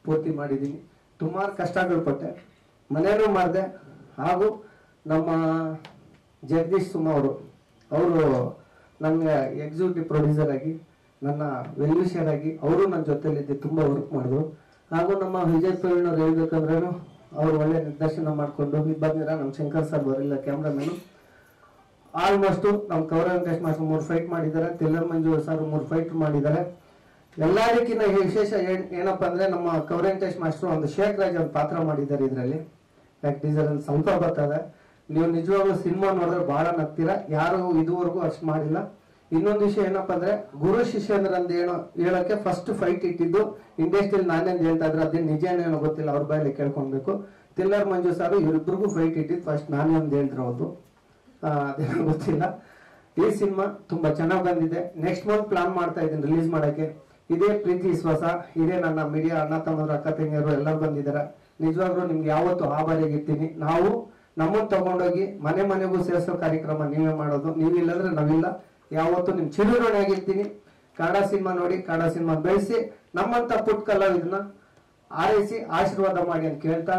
ಪೂರ್ತಿ ಮಾಡಿದ್ದೀನಿ. ಸುಮಾರು ಕಷ್ಟಗಳು ಪಟ್ಟೆ, ಮನೇನೂ ಮಾಡಿದೆ. ಹಾಗೂ ನಮ್ಮ ಜಗದೀಶ್ ಸುಮಾ ಅವರು ನನಗೆ ಎಕ್ಸಿಕ್ಯೂಟಿವ್ ಪ್ರೊಡ್ಯೂಸರ್ ಆಗಿ, ನನ್ನ ವೆಲ್ವಿಷರ್ ಆಗಿ ಅವರು ನನ್ನ ಜೊತೆಲಿದ್ದು ತುಂಬ ವರ್ಕ್ ಮಾಡಿದ್ರು. ಹಾಗೂ ನಮ್ಮ ವಿಜಯ್ ಪ್ರವೀಣ್ ಅವ್ರು ಹೇಳ್ಬೇಕಂದ್ರೆ ಅವ್ರು ಒಳ್ಳೆ ನಿರ್ದೇಶನ ಮಾಡಿಕೊಂಡು ಬಂದಿರ ನಮ್ಮ ಶಂಕರ್ ಸರ್ ಬರಲಿಲ್ಲ ಕ್ಯಾಮ್ರಾಮನ್. ಆಲ್ಮೋಸ್ಟ್ ನಮ್ಮ ಕೌರ ವೆಂಕಟೇಶ್ ಮಾಸ್ಟರ್ 3 ಫೈಟ್ ಮಾಡಿದ್ದಾರೆ, ತೆಲ್ಲರ್ ಮಂಜು ಸರ್ 3 ಫೈಟ್ ಮಾಡಿದ್ದಾರೆ. ಎಲ್ಲದಕ್ಕಿಂತ ವಿಶೇಷ ಏನಪ್ಪಾ ಅಂದ್ರೆ ನಮ್ಮ ಕೌರ ವೆಂಕಟೇಶ್ ಮಾಸ್ಟರ್ ಒಂದು ಶೇಖ್ ರಾಜ್ ಒಂದು ಪಾತ್ರ ಮಾಡಿದ್ದಾರೆ ಇದರಲ್ಲಿ. ಟೀಸರ್ ಅಲ್ಲಿ ಸ್ವಲ್ಪ ಬರ್ತದೆ. ನೀವು ನಿಜವಾಗ್ಲೂ ಸಿನಿಮಾ ನೋಡಿದ್ರೆ ಬಹಳ ನಗ್ತೀರಾ, ಯಾರು ಇದುವರೆಗೂ ಅಷ್ಟು ಮಾಡಿಲ್ಲ. ಇನ್ನೊಂದು ವಿಷಯ ಏನಪ್ಪಾ ಅಂದ್ರೆ ಗುರು ಶಿಷ್ಯಂದ್ರ ಅಂದ್ ಏನೋ ಹೇಳಕ್ಕೆ ಫಸ್ಟ್ ಫೈಟ್ ಇಟ್ಟಿದ್ದು ಇಂಡಸ್ಟ್ರಿಯಲ್ಲಿ ನಾನೇಂದು ಹೇಳ್ತಾ ಇದ್ರೆ ಅದೇ ನಿಜನೇನೋ ಗೊತ್ತಿಲ್ಲ, ಅವ್ರ ಬಾಯಲ್ಲಿ ಕೇಳ್ಕೊಳ್ಬೇಕು. ತಿಲ್ಲರ್ ಮಂಜು ಸಾರು ಇವರಿಬ್ಬರಿಗೂ ಫೈಟ್ ಇಟ್ಟಿದ್ದು ಫಸ್ಟ್ ನಾನೇ ಒಂದು ಹೇಳಿದ್ರು, ಹೌದು ಅದೇನೋ ಗೊತ್ತಿಲ್ಲ. ಈ ಸಿನಿಮಾ ತುಂಬಾ ಚೆನ್ನಾಗಿ ಬಂದಿದೆ. ನೆಕ್ಸ್ಟ್ ಮಂತ್ ಪ್ಲಾನ್ ಮಾಡ್ತಾ ಇದ್ದೀನಿ ರಿಲೀಸ್ ಮಾಡಕ್ಕೆ. ಇದೇ ಪ್ರೀತಿ ವಿಶ್ವಾಸ, ಇದೇ ನನ್ನ ಮೀಡಿಯಾ ಅಣ್ಣ ತಮ್ಮರು ಅಕ್ಕ ತಂಗಿಯರು ಎಲ್ಲರೂ ಬಂದಿದ್ದಾರೆ. ನಿಜವಾಗ್ಲೂ ನಿಮ್ಗೆ ಯಾವತ್ತು ಆಭಾರಿಯಾಗಿರ್ತೀನಿ. ನಾವು ನಮ್ಮನ್ನು ತಗೊಂಡೋಗಿ ಮನೆ ಮನೆಗೂ ಸೇರಿಸೋ ಕಾರ್ಯಕ್ರಮ ನೀವೇ ಮಾಡೋದು, ನೀವಿಲ್ಲಂದ್ರೆ ನಾವಿಲ್ಲ. ಯಾವತ್ತು ನಿಮ್ ಚಿರುಋಣಿ ಆಗಿರ್ತೀನಿ. ಕನ್ನಡ ಸಿನಿಮಾ ನೋಡಿ, ಕನ್ನಡ ಸಿನಿಮಾ ಬೆಳೆಸಿ, ನಮ್ಮಂತ ಪುಟ್ ಕಲಾವಿದನ್ನ ಆರೈಸಿ ಆಶೀರ್ವಾದ ಮಾಡಿ ಅಂತ ಕೇಳ್ತಾ,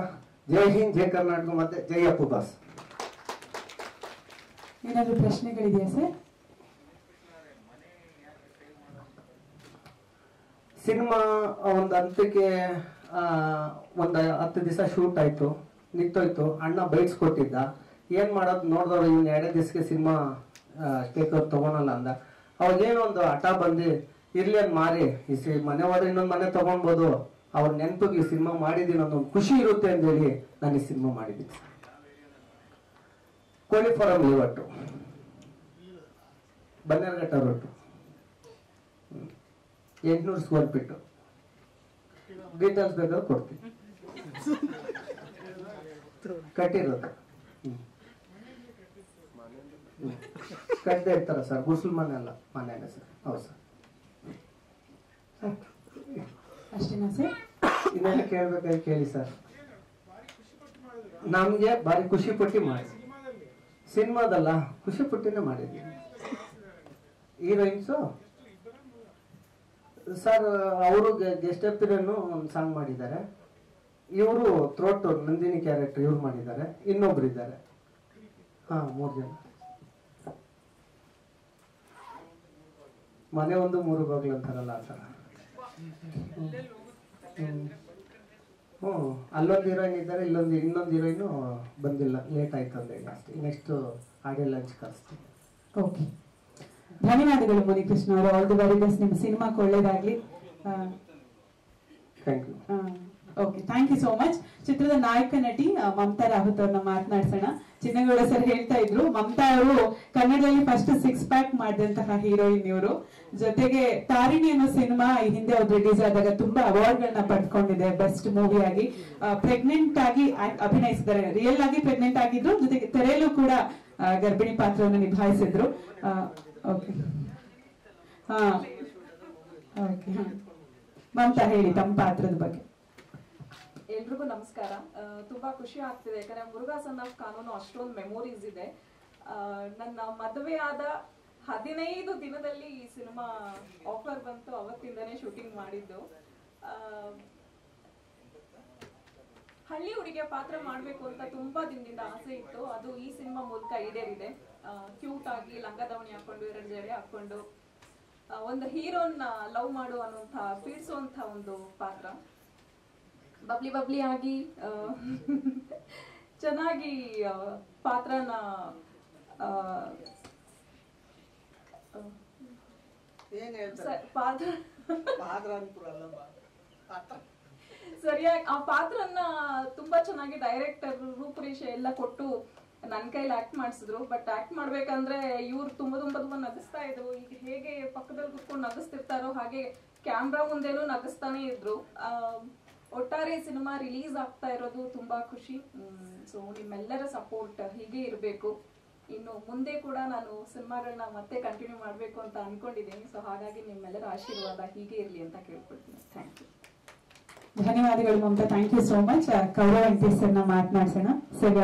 ಜೈ ಹಿಂದ್, ಜೈ ಕರ್ನಾಟಕ, ಮತ್ತೆ ಜೈ ಅಪ್ಪು ಬಾಸ್. ಏನಾದ್ರು ಪ್ರಶ್ನೆಗಳಿದೆಯಾ ಸರ್? ಸಿನಿಮಾ ಒಂದು ಹಂತಕ್ಕೆ ಒಂದು 10 ದಿವಸ ಶೂಟ್ ಆಯ್ತು, ನಿಂತೋಯ್ತು. ಅಣ್ಣ ಬೈಟ್ಸ್ಕೊಟ್ಟಿದ್ದ, ಏನ್ ಮಾಡೋದು ನೋಡಿದವ್ರು ಇವ್ನ 2 ದಿವಸಕ್ಕೆ ಸಿನಿಮಾ ಸ್ಟೇಕ್ ಅವ್ರು ತಗೊಳಲ್ಲ ಅಂದ. ಅವಾಗೇನೋ ಒಂದು ಹಠ ಬಂದು ಇರ್ಲಿ ಅಂತ ಮಾರಿ ಈ ಮನೆ ಹೋದ್ರೆ ಇನ್ನೊಂದು ಮನೆ ತಗೊಳ್ಬೋದು, ಅವ್ರ ನೆನಪಿಗೆ ಈ ಸಿನಿಮಾ ಮಾಡಿದೀನಿ ಅನ್ನೋ ಖುಷಿ ಇರುತ್ತೆ ಅಂತ ಹೇಳಿ ನಾನು ಈ ಸಿನಿಮಾ ಮಾಡಿದ್ದೀನಿ. ಕೋಳಿ farm layout, Bannerghatta road, 800 square feet. Details ಬೇಕಾದ್ರೆ ಕೊಡ್ತೀನಿ. ಕಟ್ಟಿರೋದು ಕಟ್ಟದೆ ಇರ್ತಾರ ಸರ್, ಗುಡ್ಸಲ್ ಮನೆ ಅಲ್ಲ, ಮನೆಯಲ್ಲ ಸರ್. ಹೌದು ಸರ್. ಅಷ್ಟೇನಾ ಸರ್? ಇನ್ನೆಲ್ಲ ಕೇಳ್ಬೇಕಾಗಿ ಕೇಳಿ ಸರ್. ನಮ್ಗೆ ಬಾರಿ ಖುಷಿ ಪಟ್ಟಿ ಮಾಡಿ ಸಿನಿಮಾದಲ್ಲ, ಖುಷಿ ಪಟ್ಟಿನೇ ಮಾಡಿದ್ವಿ. ಹೀರೋಯಿನ್ಸು ಸರ್ ಅವರು ಗೆಸ್ಟ್ ಅಪಿಯರೆನ್ನು ಒಂದು ಸಾಂಗ್ ಮಾಡಿದ್ದಾರೆ. ಇವರು ಥ್ರೋಟ್ ನಂದಿನಿ ಕ್ಯಾರೆಕ್ಟರ್ ಇವ್ರು ಮಾಡಿದ್ದಾರೆ. ಇನ್ನೊಬ್ರು ಇದ್ದಾರೆ, 3 ಜನ. ಮನೆ ಒಂದು 3 ಬಾಗ್ಲು ಅಂತಾರಲ್ಲ ಆ ಥರ. ಅಲ್ಲೊಂದು ಹೀರೋಯಿನ್ ಇದ್ದಾರೆ, ಇನ್ನೊಂದು ಹೀರೋಯಿನು ಬಂದಿಲ್ಲ, ಲೇಟ್ ಆಯ್ತು ಅಂದ್ರೆ ಅಷ್ಟೇ. ನೆಕ್ಸ್ಟ್ ಆಡಿಯೋ ಲಾಂಚ್ ಕಳಿಸ್ತೀನಿ. ಓಕೆ, ಧನ್ಯವಾದಗಳು ಮುನಿಕೃಷ್ಣ ಅವರು. ಆಲ್ ದಿ ವೆರಿ ಬೆಸ್ಟ್, ನಿಮ್ಮ ಸಿನಿಮಾಕ್ಕೆ ಒಳ್ಳೇದಾಗ್ಲಿ. Thank you. Okay, thank you so much. ಚಿತ್ರದ ನಾಯಕ ನಟಿ ಮಮತಾ ರಾವತ್ ಅವ್ರನ್ನ ಮಾತನಾಡ್ಸೋಣ. ಚಿನ್ನಗೌಡ ಸರ್ ಹೇಳ್ತಾ ಇದ್ರು, ಮಮತಾ ಅವರು ಕನ್ನಡದಲ್ಲಿ ಫಸ್ಟ್ 6 ಪ್ಯಾಕ್ ಮಾಡಿದಂತಹ ಹೀರೋಯಿನ್ ಇವರು. ಜೊತೆಗೆ ತಾರಿಣಿ ಅನ್ನೋ ಸಿನಿಮಾ ಈ ಹಿಂದೆ ಅವ್ರು ರಿಲೀಸ್ ಆದಾಗ ತುಂಬಾ ಅವಾರ್ಡ್ಗಳನ್ನ ಪಡ್ಕೊಂಡಿದೆ ಬೆಸ್ಟ್ ಮೂವಿ ಆಗಿ. ಪ್ರೆಗ್ನೆಂಟ್ ಆಗಿ ಅಭಿನಯಿಸಿದ್ದಾರೆ, ರಿಯಲ್ ಆಗಿ ಪ್ರೆಗ್ನೆಂಟ್ ಆಗಿದ್ರು, ಜೊತೆಗೆ ತೆರೆಯಲು ಕೂಡ ಗರ್ಭಿಣಿ ಪಾತ್ರವನ್ನು ನಿಭಾಯಿಸಿದ್ರು. ಓಕೆ, ಓಕೆ, ಮಮತಾ ಹೇಳಿ ತಮ್ಮ ಪಾತ್ರದ ಬಗ್ಗೆ. ಎಲ್ರಿಗೂ ನಮಸ್ಕಾರ. ತುಂಬಾ ಖುಷಿ ಆಗ್ತಿದೆ, ಯಾಕಂದ್ರೆ ಮುರುಘಾ ಸನ್ ಆಫ್ ಕಾನೂನು ಅಷ್ಟೊಂದು ಮೆಮೊರೀಸ್ ಇದೆ. ನನ್ನ ಮದುವೆ ಆದ 15 ದಿನದಲ್ಲಿ ಈ ಸಿನಿಮಾ ಆಫರ್ ಬಂತು, ಅವತ್ತಿಂದನೇ ಶೂಟಿಂಗ್ ಮಾಡಿದ್ದು. ಹಳ್ಳಿ ಹುಡುಗಿಯ ಪಾತ್ರ ಮಾಡ್ಬೇಕು ಅಂತ ತುಂಬಾ ದಿನದಿಂದ ಆಸೆ ಇತ್ತು, ಅದು ಈ ಸಿನಿಮಾ ಮೂಲಕ ಈಡೇರಿದೆ. ಕ್ಯೂಟ್ ಆಗಿ ಲಂಗ ದಾವಣಿ ಹಾಕೊಂಡು 2 ಜಡೆ ಹಾಕೊಂಡು ಒಂದು ಹೀರೋನ ಲವ್ ಮಾಡು ಅನ್ನುವಂಥ ಪೀಡಿಸುವಂತ ಒಂದು ಪಾತ್ರ. ಬಬ್ಲಿ ಆಗಿ ಚೆನ್ನಾಗಿ ಪಾತ್ರನ ಸರಿಯಾಗಿ ಆ ಪಾತ್ರನ ತುಂಬಾ ಚೆನ್ನಾಗಿ ಡೈರೆಕ್ಟರ್ ರೂಪುರೇಷೆ ಎಲ್ಲ ಕೊಟ್ಟು ನನ್ನ ಕೈಲಿ ಆಕ್ಟ್ ಮಾಡಿಸಿದ್ರು. ಬಟ್ ಆಕ್ಟ್ ಮಾಡ್ಬೇಕಂದ್ರೆ ಇವ್ರು ತುಂಬಾ ನಗಿಸ್ತಾ ಇದ್ರು. ಈಗ ಹೇಗೆ ಪಕ್ಕದಲ್ಲಿ ಕುತ್ಕೊಂಡು ನಗಿಸ್ತಿರ್ತಾರೋ ಹಾಗೆ ಕ್ಯಾಮ್ರಾ ಮುಂದೆನೂ ನಗಿಸ್ತಾನೆ ಇದ್ರು. ಒಟ್ಟಾರೆ ಸಿನಿಮಾ ರಿಲೀಸ್ ಆಗ್ತಾ ಇರೋದು ತುಂಬಾ ಖುಷಿ. ಸೊ ನಿಮ್ಮೆಲ್ಲರ ಸಪೋರ್ಟ್ ಹೀಗೆ ಇರಬೇಕು. ಇನ್ನು ಮುಂದೆ ಕೂಡ ನಾನು ಸಿನಿಮಾಗಳನ್ನ ಮತ್ತೆ ಕಂಟಿನ್ಯೂ ಮಾಡಬೇಕು ಅಂತ ಅನ್ಕೊಂಡಿದ್ದೀನಿ. ಸೊ ಹಾಗಾಗಿ ನಿಮ್ಮೆಲ್ಲರ ಆಶೀರ್ವಾದ ಹೀಗೆ ಇರಲಿ ಅಂತ ಕೇಳ್ಕೊಳ್ತೀನಿ. Thank you. ಧನ್ಯವಾದಗಳು Mamata, thank you so much. Kaurava Venkatesh ಸರ್ನ ಮಾತನಾಡ್ಸೋಣ. ಸರ್,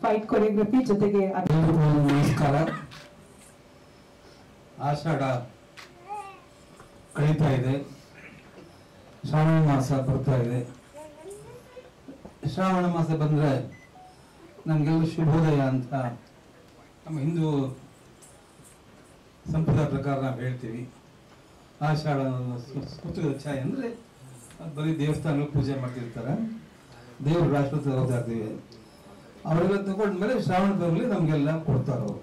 ಫೈಟ್ ಕೊರಿಯೋಗ್ರಫಿ ಜೊತೆಗೆ ನಮಸ್ಕಾರ. ಆಷಾಢ ಕಳೀತಾ ಇದೆ, ಶ್ರಾವಣ ಮಾಸ ಬರ್ತಾ ಇದೆ. ಶ್ರಾವಣ ಮಾಸ ಬಂದ್ರೆ ನಮಗೆಲ್ಲ ಶುಭೋದಯ ಅಂತ ನಮ್ಮ ಹಿಂದೂ ಸಂಪ್ರದಾಯ ಪ್ರಕಾರ ನಾವು ಹೇಳ್ತೀವಿ. ಆಷಾಢ ಸುತ್ತದ ಛಾಯೆ ಅಂದರೆ ಬರೀ ದೇವಸ್ಥಾನಗಳು ಪೂಜೆ ಮಾಡ್ತಿರ್ತಾರೆ, ದೇವ್ರ ರಾಷ್ಟ್ರ ಹೋಗ್ತಾ ಇರ್ತೀವಿ. ಅವರೆಲ್ಲ ತಗೊಂಡ್ಮೇಲೆ ಶ್ರಾವಣದಲ್ಲಿ ನಮಗೆಲ್ಲ ಕೊಡ್ತಾರೆ ಅವರು.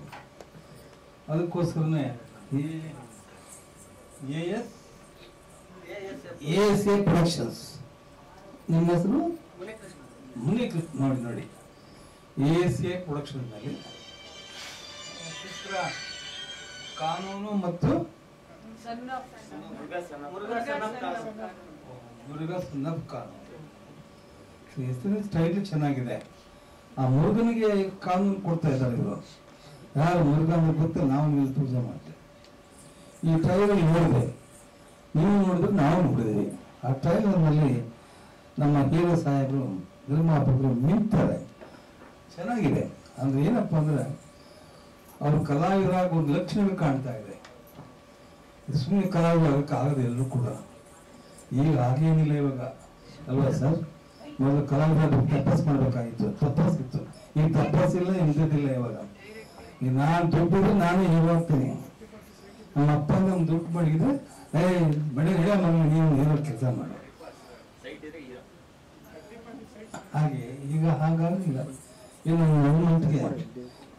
ಅದಕ್ಕೋಸ್ಕರನೇ ASA ಪ್ರೊಡಕ್ಷನ್ಸ್. ನಿಮ್ಮ ಹೆಸರು ಮುನಿಕೃಷ್ಣ. ನೋಡಿ ASA ಪ್ರೊಡಕ್ಷನ್ ನಲ್ಲಿ ಚಿತ್ರ, ಕಾನೂನು ಮತ್ತು ಮುರುಘಾ ಸನ್ ಆಫ್ ಕಾನೂನು. ಹೆಸರು ಟೈಟಲ್ ಚೆನ್ನಾಗಿದೆ. ಆ ಮುರುಗನಿಗೆ ಕಾನೂನು ಕೊಡ್ತಾ ಇದ್ದಾರೆ ಇವರು. ಯಾರು ಮುರುಘ ಅಂದ್ರೆ ಗೊತ್ತಿಲ್ಲ, ನಾವು ನೀವು ಪೂಜೆ ಮಾಡ್ತೇವೆ. ಈ ಟ್ರೈಲರ್ ನೋಡಿದೆ, ನೀವು ನೋಡಿದ್ರೆ ನಾವು ನೋಡಿದ್ವಿ. ಆ ಟ್ರೈಲರ್ನಲ್ಲಿ ನಮ್ಮ ಹೀರೋ ಸಾಹೇಬರು ನಿರ್ಮಾಪಕರು ನಿಂತಾರೆ. ಚೆನ್ನಾಗಿದೆ. ಅಂದ್ರೆ ಏನಪ್ಪ ಅಂದ್ರೆ ಅವ್ರ ಕಲಾವಿದರಾಗ ಒಂದು ಲಕ್ಷಣಗಳು ಕಾಣ್ತಾ ಇದೆ. ಸುಮ್ಮನೆ ಕಲಾವಿದರಾಗಕ್ಕೆ ಆಗದೆ ಎಲ್ಲರೂ ಕೂಡ. ಈಗ ಹಾಗೇನಿಲ್ಲ ಇವಾಗ, ಅಲ್ವಾ ಸರ್? ಮೊದಲು ಕಲಾವಿದ ತಪಸ್ ಮಾಡ್ಬೇಕಾಗಿತ್ತು, ತಪಸ್ಸಿತ್ತು. ಈಗ ತಪಸ್ಸಿಲ್ಲ, ಎಂದಿಲ್ಲ. ಇವಾಗ ಈಗ ನಾನು ದುಡ್ಡಿದ್ರೆ ನಾನೇ ಹೀರೋ ಆಗ್ತೀನಿ. ನಮ್ಮ ಅಪ್ಪ ನಮ್ಮ ದುಡ್ಡು ಮಾಡಿದ್ರೆ ಬಡ ನೀವು ಹೀರೋ ಕೆಲಸ ಮಾಡ. ಹಾಗೆ ಈಗ ಹಾಗಾಗಿಲ್ಲ. ಇನ್ನು ಗೌರ್ಮೆಂಟ್ಗೆ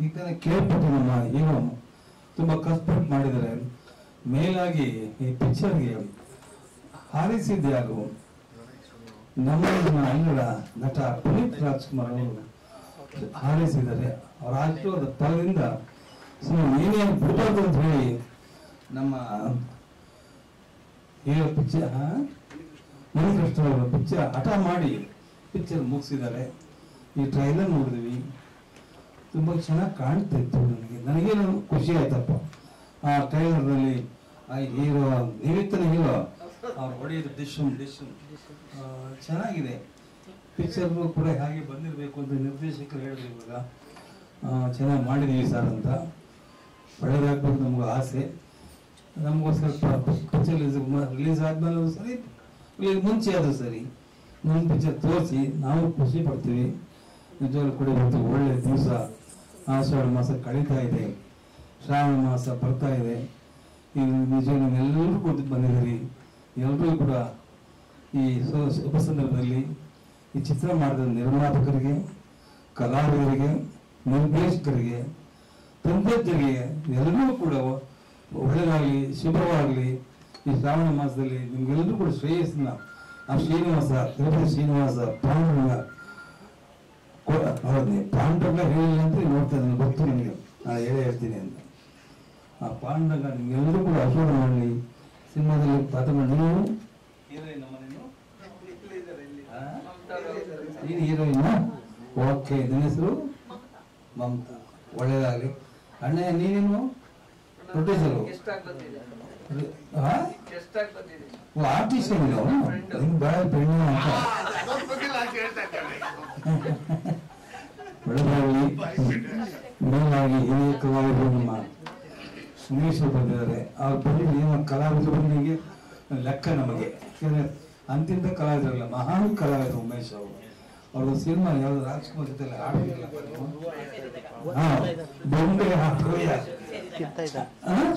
ಈಗ ಕೇಳ್ಪಟ್ಟು ನಮ್ಮ ಹೀರೋ ತುಂಬಾ ಕಷ್ಟಪಟ್ಟು ಮಾಡಿದರೆ. ಮೇಲಾಗಿ ಈ ಪಿಕ್ಚರ್ಗೆ ಹಾರಿಸಿದ್ದೆ ಹಾಗೂ ನಮ್ಮ ಅಂಗಡ ನಟ ಪುನೀತ್ ರಾಜ್ಕುಮಾರ್ ಅವರು ಹಾರೈಸಿದ್ದಾರೆ. ಅವರ ಆಶೀರ್ವಾದ ಫಲದಿಂದ ನೀನೇ ಬಿಡಬಾರ್ದು ಅಂತ ಹೇಳಿ ನಮ್ಮ ಹೀರೋ ಪಿಕ್ಚರ್ ಮುನಿಕೃಷ್ಣ ಅವರು ಪಿಕ್ಚರ್ ಹಠ ಮಾಡಿ ಪಿಕ್ಚರ್ ಮುಗಿಸಿದ್ದಾರೆ. ಈ ಟ್ರೈಲರ್ ನೋಡಿದ್ವಿ, ತುಂಬಾ ಚೆನ್ನಾಗಿ ಕಾಣ್ತಾ ಇತ್ತು. ನನಗೇನು ಖುಷಿ ಆಯ್ತಪ್ಪ. ಆ ಟ್ರೈಲರ್ನಲ್ಲಿ ಆ ಹೀರೋ ನಿವಿತ್ತನ ಹೀರೋ ಅವ್ರು ಹೊಡೆಯೋದು ಡಿಶಮ್ ಚೆನ್ನಾಗಿದೆ. ಪಿಕ್ಚರ್ ಕೂಡ ಹಾಗೆ ಬಂದಿರಬೇಕು ಅಂತ ನಿರ್ದೇಶಕರು ಹೇಳಿದ್ರು. ಇವಾಗ ಚೆನ್ನಾಗಿ ಮಾಡಿದೀವಿ ಸರ್ ಅಂತ. ಒಳ್ಳೆದಾಗ್ಬೇಕು ನಮ್ಗೆ ಆಸೆ. ನಮಗೋಸ್ಕರ ಪಿಕ್ಚರ್ ರಿಲೀಸ್ ಆದ್ಮೇಲೆ ಸರಿ, ಮುಂಚೆ ಆದ್ರೂ ಸರಿ ನಮ್ಮ ಪಿಕ್ಚರ್ ತೋರಿಸಿ ನಾವು ಖುಷಿ ಪಡ್ತೀವಿ. ನಿಜವಾಗ್ಲೂ ಕೂಡ ಇವತ್ತು ಒಳ್ಳೆ ದಿವಸ. ಆಷಾಢ ಮಾಸ ಕಳೀತಾ ಇದೆ, ಶ್ರಾವಣ ಮಾಸ ಬರ್ತಾ ಇದೆ. ಈ ನಿಜವಾಗ್ಲೂ ಎಲ್ಲರೂ ಕೂಡ ಬಂದಿದ್ದೀರಿ. ಎಲ್ಲರೂ ಕೂಡ ಈ ಶುಭ ಸಂದರ್ಭದಲ್ಲಿ ಈ ಚಿತ್ರ ಮಾಡಿದ ನಿರ್ಮಾಪಕರಿಗೆ, ಕಲಾವಿದರಿಗೆ, ನಿರ್ದೇಶಕರಿಗೆ, ತಂತ್ರಜ್ಞರಿಗೆ ಎಲ್ಲರಿಗೂ ಕೂಡ ಒಳ್ಳೆಯದಾಗಲಿ, ಶುಭವಾಗಲಿ. ಈ ಶ್ರಾವಣ ಮಾಸದಲ್ಲಿ ನಿಮ್ಗೆಲ್ಲರೂ ಕೂಡ ಶ್ರೇಯಸ್ಸನ್ನ ಆ ಶ್ರೀನಿವಾಸ, ತಿರುಪತಿ ಶ್ರೀನಿವಾಸ ಪಾಂಡುರಂಗ ಪಾಂಡುರಂಗ ಹೇಳಿಲ್ಲ ಅಂತ ನೋಡ್ತಾ ಇದ್ದೀನಿ, ಗೊತ್ತು ನನಗೆ, ನಾನು ಹೇಳ್ತೀನಿ ಅಂತ. ಆ ಪಾಂಡುರಂಗ ನಿಮ್ಗೆಲ್ಲರೂ ಕೂಡ ಆಶೀರ್ವಾದ ಮಾಡಲಿ. ಸಿನಿಮಾದಲ್ಲಿ ಪಾತ್ರ ಮಾಡಿ. ನೀವು ಹೀರೋಯಿನ್? ಓಕೆ. ನನ್ನ ಹೆಸರು ಮಮತಾ. ಒಳ್ಳೇದಾಗಲಿ. ಅಣ್ಣ ನೀನೇನು ಪ್ರೊಡ್ಯೂಸರು? ಆರ್ಟಿಸ್ಟ್ ನಿಮ್ಗೆ ಬೇಡ ಪೆಣ್ಣು ಅಂತ. ಒಳ್ಳೆದಾಗಲಿ. ಮೇಲಾಗಿ ಹಿರಿಯ ಕಲಾವಿದರು ನಮ್ಮ ಉಮೇಶ್ ಬಂದಿದ್ದಾರೆ. ಅವ್ರು ಬಂದಿದ್ದು ಏನು ಕಲಾವಿದರು ಬಂದಿಗೆ ಲೆಕ್ಕ ನಮಗೆ. ಅಂತಿಂತ ಕಲಾವಿದರಲ್ಲ, ಮಹಾನ್ ಕಲಾವಿದರು ಉಮೇಶ್ ಅವರು. ಅವ್ರದ್ದು ಸಿನಿಮಾ ಯಾವ್ದು ರಾಜ್ಕುಮಾರ್ ಜೊತೆ ಆಡೋದಿಲ್ಲ, ಬೊಂಬೆ ಹಾಕೋಯ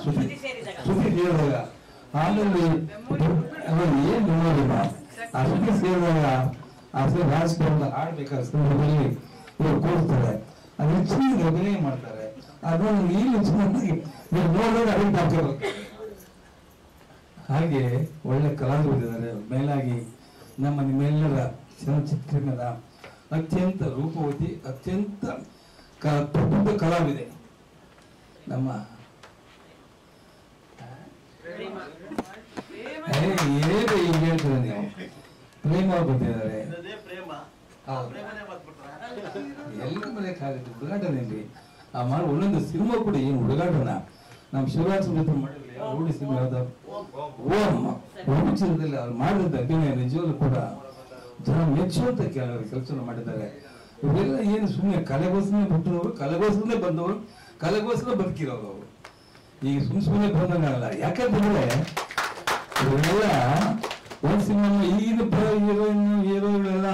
ಸುದ್ದಿ ಸೇರಿದಾಗ ಆಮೇಲೆ ಏನ್ ನೋಡಿಲ್ಲ. ಆ ಸುದ್ದಿ ಸೇರಿದಾಗ ಆ ರಾಜ್ಕುಮಾರ್ ಆಡ್ಬೇಕಾದ ಸಂದರ್ಭದಲ್ಲಿ ಇವ್ರು ಕೂರ್ತಾರೆ, ಅದು ಚೆನ್ನಾಗಿ ಅಭಿನಯ ಮಾಡ್ತಾರೆ. ಅದನ್ನು ನೀನು ಚೆನ್ನಾಗಿ ನೋಡಿದಾಗ ಅಡಿಕ್ಟ್ ಆಗ್ತಿರ್ಬೇಕು. ಹಾಗೆ ಒಳ್ಳೆ ಕಲಾವಿದರಿದ್ದಾರೆ. ಮೇಲಾಗಿ ನಮ್ಮ ನಿಮ್ಮೆಲ್ಲರ ಚಲನಚಿತ್ರದ ಅತ್ಯಂತ ರೂಪವತಿ, ಅತ್ಯಂತ ಪ್ರಬುದ್ಧ ಕಲಾವಿದೆ ನಮ್ಮ ಈಗ ಹೇಳ್ತಾರೆ ನೀವು. ಪ್ರೇಮ ಬಂದಿದ್ದಾರೆ. ಎಲ್ಲ ಬರೆಯಕ್ಕಾಗುತ್ತೆ, ಹುಡುಗಾಟನೇನ್ರಿ. ಆ ಮಾಡಿ ಒಂದೊಂದು ಸಿನಿಮಾ ಕೂಡ ಏನು ಹುಡುಗಾಟನ. ನಮ್ಮ ಶಿವರಾಜ್ ಜೊತೆ ಮಾಡಿರಲಿ ರೂಢಿ ಸಿನಿಮಾ ಯಾವ್ದು ಓಂ ಚಿತ್ರದಲ್ಲಿ ಅವ್ರು ಮಾಡಿದ ಅಭಿನಯ ನಿಜವಾಗ್ಲೂ ಕೂಡ ಜನ ಮೆಚ್ಚುವಂತ ಕೆಲಸ ಮಾಡಿದ್ದಾರೆ. ಇವರೆಲ್ಲ ಏನು ಸುಮ್ಮನೆ ಕಲೆಗೋಸ್ಕರ ಬಿಟ್ಟವರು, ಕಲೆಗೋಸ್ಕರನೇ ಬಂದವರು, ಕಲೆಗೋಸ್ಕರ ಬದುಕಿರೋರು ಅವರು. ಈಗ ಸುಮ್ಮನೆ ಬಂದಂಗಲ್ಲ. ಯಾಕಂತಂದ್ರೆ ಇವರೆಲ್ಲ ಒಂದ್ ಸಿನಿಮಾ ಈಗಿನ ಹೀರೋಗಳೆಲ್ಲ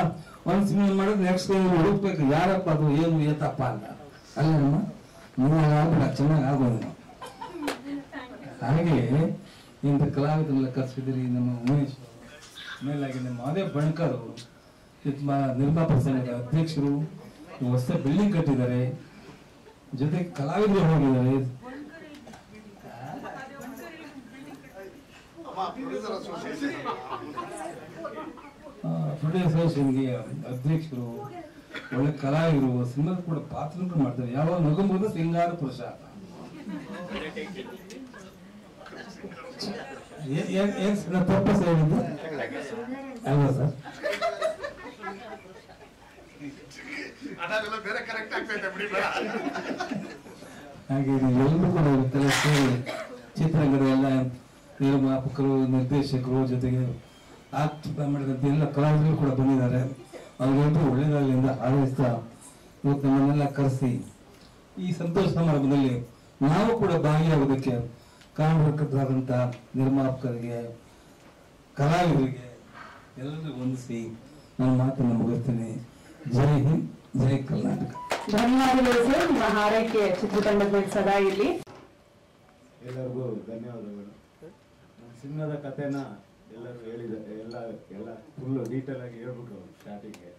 ಒಂದ್ ಸಿನಿಮಾ ಮಾಡಿದ್ರೆ ನೆಕ್ಸ್ಟ್ ಹುಡುಕ್ಬೇಕು, ಯಾರಪ್ಪ ಅದು ಏನು ಏತಪ್ಪ ಅಂತ. ಅಲ್ಲ ನಮ್ಮ ನೀವು ಚೆನ್ನಾಗಿ ಆಗೋದು. ಹಾಗೆ ಇಂಥ ಕಲಾವಿದರೆಲ್ಲ ಕರ್ಸಿದಿರಿ. ನಮ್ಮ ಉಮೇಶ್ ಮೇಲಾಗಿ ನಮ್ಮ ಮಹದೇವ್ ಬಣ್ಕರ್ ಅವರು ನಿರ್ಮಾಪಕ ಸಂಘದ ಅಧ್ಯಕ್ಷರು, ಹೊಸ ಬಿಲ್ಡಿಂಗ್ ಕಟ್ಟಿದ್ದಾರೆ, ಜೊತೆಗೆ ಕಲಾವಿದರು ಹೋಗಿದ್ದಾರೆ. ಪ್ರೊಡ್ಯೂಸರ್ ಅಸೋಸಿಯೇಷನ್ಗೆ ಅಧ್ಯಕ್ಷರು, ಒಳ್ಳೆ ಕಲಾವಿದರು, ಸಿನಿಮಾದ ಕೂಡ ಪಾತ್ರ ಮಾಡ್ತಾರೆ. ಯಾವಾಗ ನಗುಂಬುದು ಸಿಂಗಾರ ಪುರುಷ. ಪರ್ಪಸ್ ಹೇಳಿದ್ದು ಅಲ್ವಾ ಸರ್? ಹಾಗೆ ಎಲ್ಲರೂ ಕೂಡ ಇರ್ತಾರೆ. ಚಿತ್ರರಂಗದ ಎಲ್ಲ ನಿರ್ಮಾಪಕರು, ನಿರ್ದೇಶಕರು, ಜೊತೆಗೆ ಆಕ್ಟ್ ಮಾಡಿದಂತ ಎಲ್ಲ ಕಲಾವಿದರು ಕೂಡ ಬಂದಿದ್ದಾರೆ. ಅವ್ರಿಗೆಲ್ಲರೂ ಒಳ್ಳೆಯದಾಗಲಿಂದ ಹಾರೈಸ್ತಾ ಇವತ್ತು ನಮ್ಮನ್ನೆಲ್ಲ ಕರೆಸಿ ಈ ಸಂತೋಷ ಸಮಾರಂಭದಲ್ಲಿ ನಾವು ಕೂಡ ಭಾಗಿಯಾಗೋದಕ್ಕೆ ಕಾರಣಕರ್ತರಾದಂಥ ನಿರ್ಮಾಪಕರಿಗೆ, ಕಲಾವಿದರಿಗೆ ಎಲ್ಲರಿಗೂ ವಂದಿಸಿ ನಾನು ಮಾತನ್ನು ಮುಗಿಸ್ತೇನೆ. ಜೈ ಹಿಂದ್, ಜೈ ಕರ್ನಾಟಕ. ಧನ್ಯವಾದಗಳು ಸರ್. ನಿಮ್ಮ ಹಾರೈಕೆ ಚಿತ್ರತಂಡದ ಮೇಲೆ ಸದಾ ಇರಲಿ. ಎಲ್ಲರಿಗೂ ಧನ್ಯವಾದಗಳು. ನಮ್ಮ ಸಿನಿಮಾದ ಕಥೆನ ಎಲ್ಲರೂ ಹೇಳಿದ್ದಾರೆ. ಎಲ್ಲ ಫುಲ್ಲು ಡೀಟೇಲ್ ಆಗಿ ಹೇಳ್ಬಿಟ್ರು ಸ್ಟಾರ್ಟಿಂಗ್ಗೆ.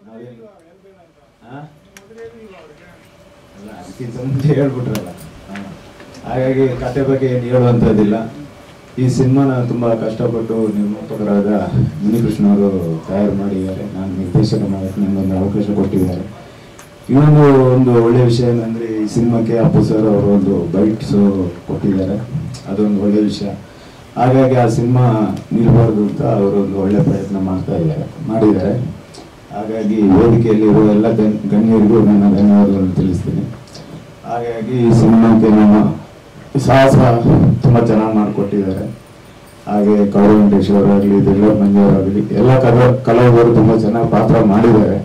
ನಾವೇನು ಅಲ್ಲ ಅದಕ್ಕಿಂತ ಮುಂಚೆ ಹೇಳ್ಬಿಟ್ರಲ್ಲ. ಹಾಗಾಗಿ ಕತೆ ಬಗ್ಗೆ ಏನು ಹೇಳುವಂಥದ್ದಿಲ್ಲ. ಈ ಸಿನಿಮಾನ ತುಂಬ ಕಷ್ಟಪಟ್ಟು ನಿರ್ಮಾಪಕರಾದ ಮುನಿಕೃಷ್ಣ ಅವರು ತಯಾರು ಮಾಡಿದ್ದಾರೆ. ನಾನು ನಿರ್ದೇಶನ ಮಾಡೋಕ್ಕೆ ನನಗೊಂದು ಅವಕಾಶ ಕೊಟ್ಟಿದ್ದಾರೆ. ಇನ್ನೊಂದು ಒಳ್ಳೆಯ ವಿಷಯ ಏನಂದರೆ ಈ ಸಿನಿಮಾಕ್ಕೆ ಅಪ್ಪು ಸರ್ ಅವರು ಒಂದು ಬೈಟ್ಸು ಕೊಟ್ಟಿದ್ದಾರೆ. ಅದೊಂದು ಒಳ್ಳೆಯ ವಿಷಯ. ಹಾಗಾಗಿ ಆ ಸಿನಿಮಾ ನಿಲ್ಬಾರ್ದು ಅಂತ ಅವರು ಒಂದು ಒಳ್ಳೆ ಪ್ರಯತ್ನ ಮಾಡಿದ್ದಾರೆ. ಹಾಗಾಗಿ ವೇದಿಕೆಯಲ್ಲಿರುವ ಎಲ್ಲ ಗಣ್ಯರಿಗೂ ನನ್ನ ಧನ್ಯವಾದಗಳನ್ನು ತಿಳಿಸ್ತೀನಿ. ಹಾಗಾಗಿ ಈ ಸಿನಿಮಾಕ್ಕೆ ನಮ್ಮ ಸಾಹಸ ತುಂಬ ಚೆನ್ನಾಗಿ ಮಾಡಿಕೊಟ್ಟಿದ್ದಾರೆ. ಹಾಗೆ ಕೌರವ್ ವೆಂಕಟೇಶ್ ಅವರಾಗಲಿ, ದಿಲ್ಲರ್ ಮಂಜುವರಾಗಲಿ, ಎಲ್ಲ ಕಲಾವಿದರು ತುಂಬ ಚೆನ್ನಾಗಿ ಪಾತ್ರ ಮಾಡಿದ್ದಾರೆ.